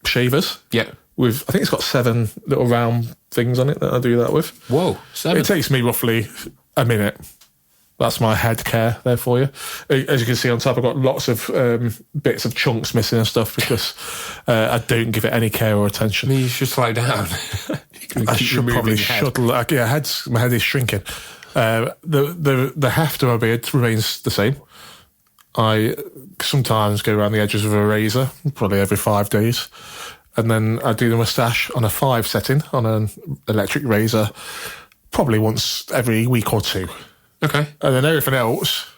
shavers. Yeah. I think it's got 7 little round things on it that I do that with. Whoa, 7? It takes me roughly a minute. That's my head care there for you. As you can see on top, I've got lots of bits of chunks missing and stuff because I don't give it any care or attention. You should slow down. I should probably shuttle. My head is shrinking. The heft of my beard remains the same. I sometimes go around the edges with a razor, probably every 5 days. And then I do the moustache on a 5 setting on an electric razor, probably once every week or 2. Okay. And then everything else,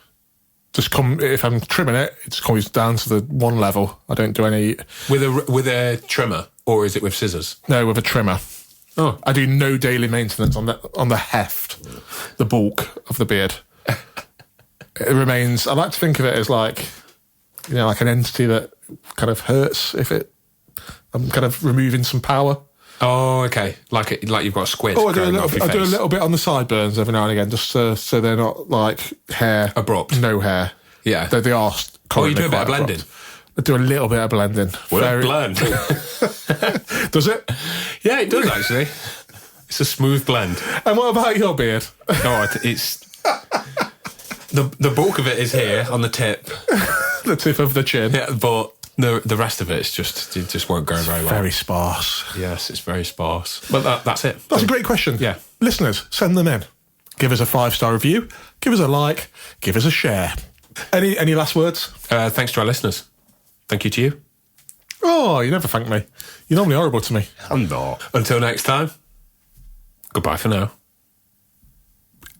if I'm trimming it, it just comes down to the 1 level. I don't do any... With a trimmer, or is it with scissors? No, with a trimmer. Oh. I do no daily maintenance on the heft, the bulk of the beard. It remains... I like to think of it as like an entity that kind of hurts if I'm kind of removing some power. Oh, okay. Like you've got a squid. Oh, I do a little bit on the sideburns every now and again, just so they're not like hair abrupt. No hair. Yeah, they are. Oh, you do a bit of blending. I do a little bit of blending. Blend. Does it? Yeah, it does actually. It's a smooth blend. And what about your beard? Oh, it's the bulk of it is here on the tip. The tip of the chin. Yeah, but. The rest of it just won't go very well. Very sparse. Yes, it's very sparse. But that's it. That's a great question. Yeah. Listeners, send them in. Give us a 5-star review. Give us a like. Give us a share. Any last words? Thanks to our listeners. Thank you to you. Oh, you never thank me. You're normally horrible to me. I'm not. Until next time, goodbye for now.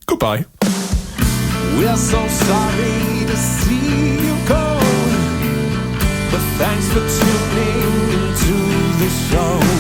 Goodbye. We are so sorry to see you go. But thanks for tuning into the show.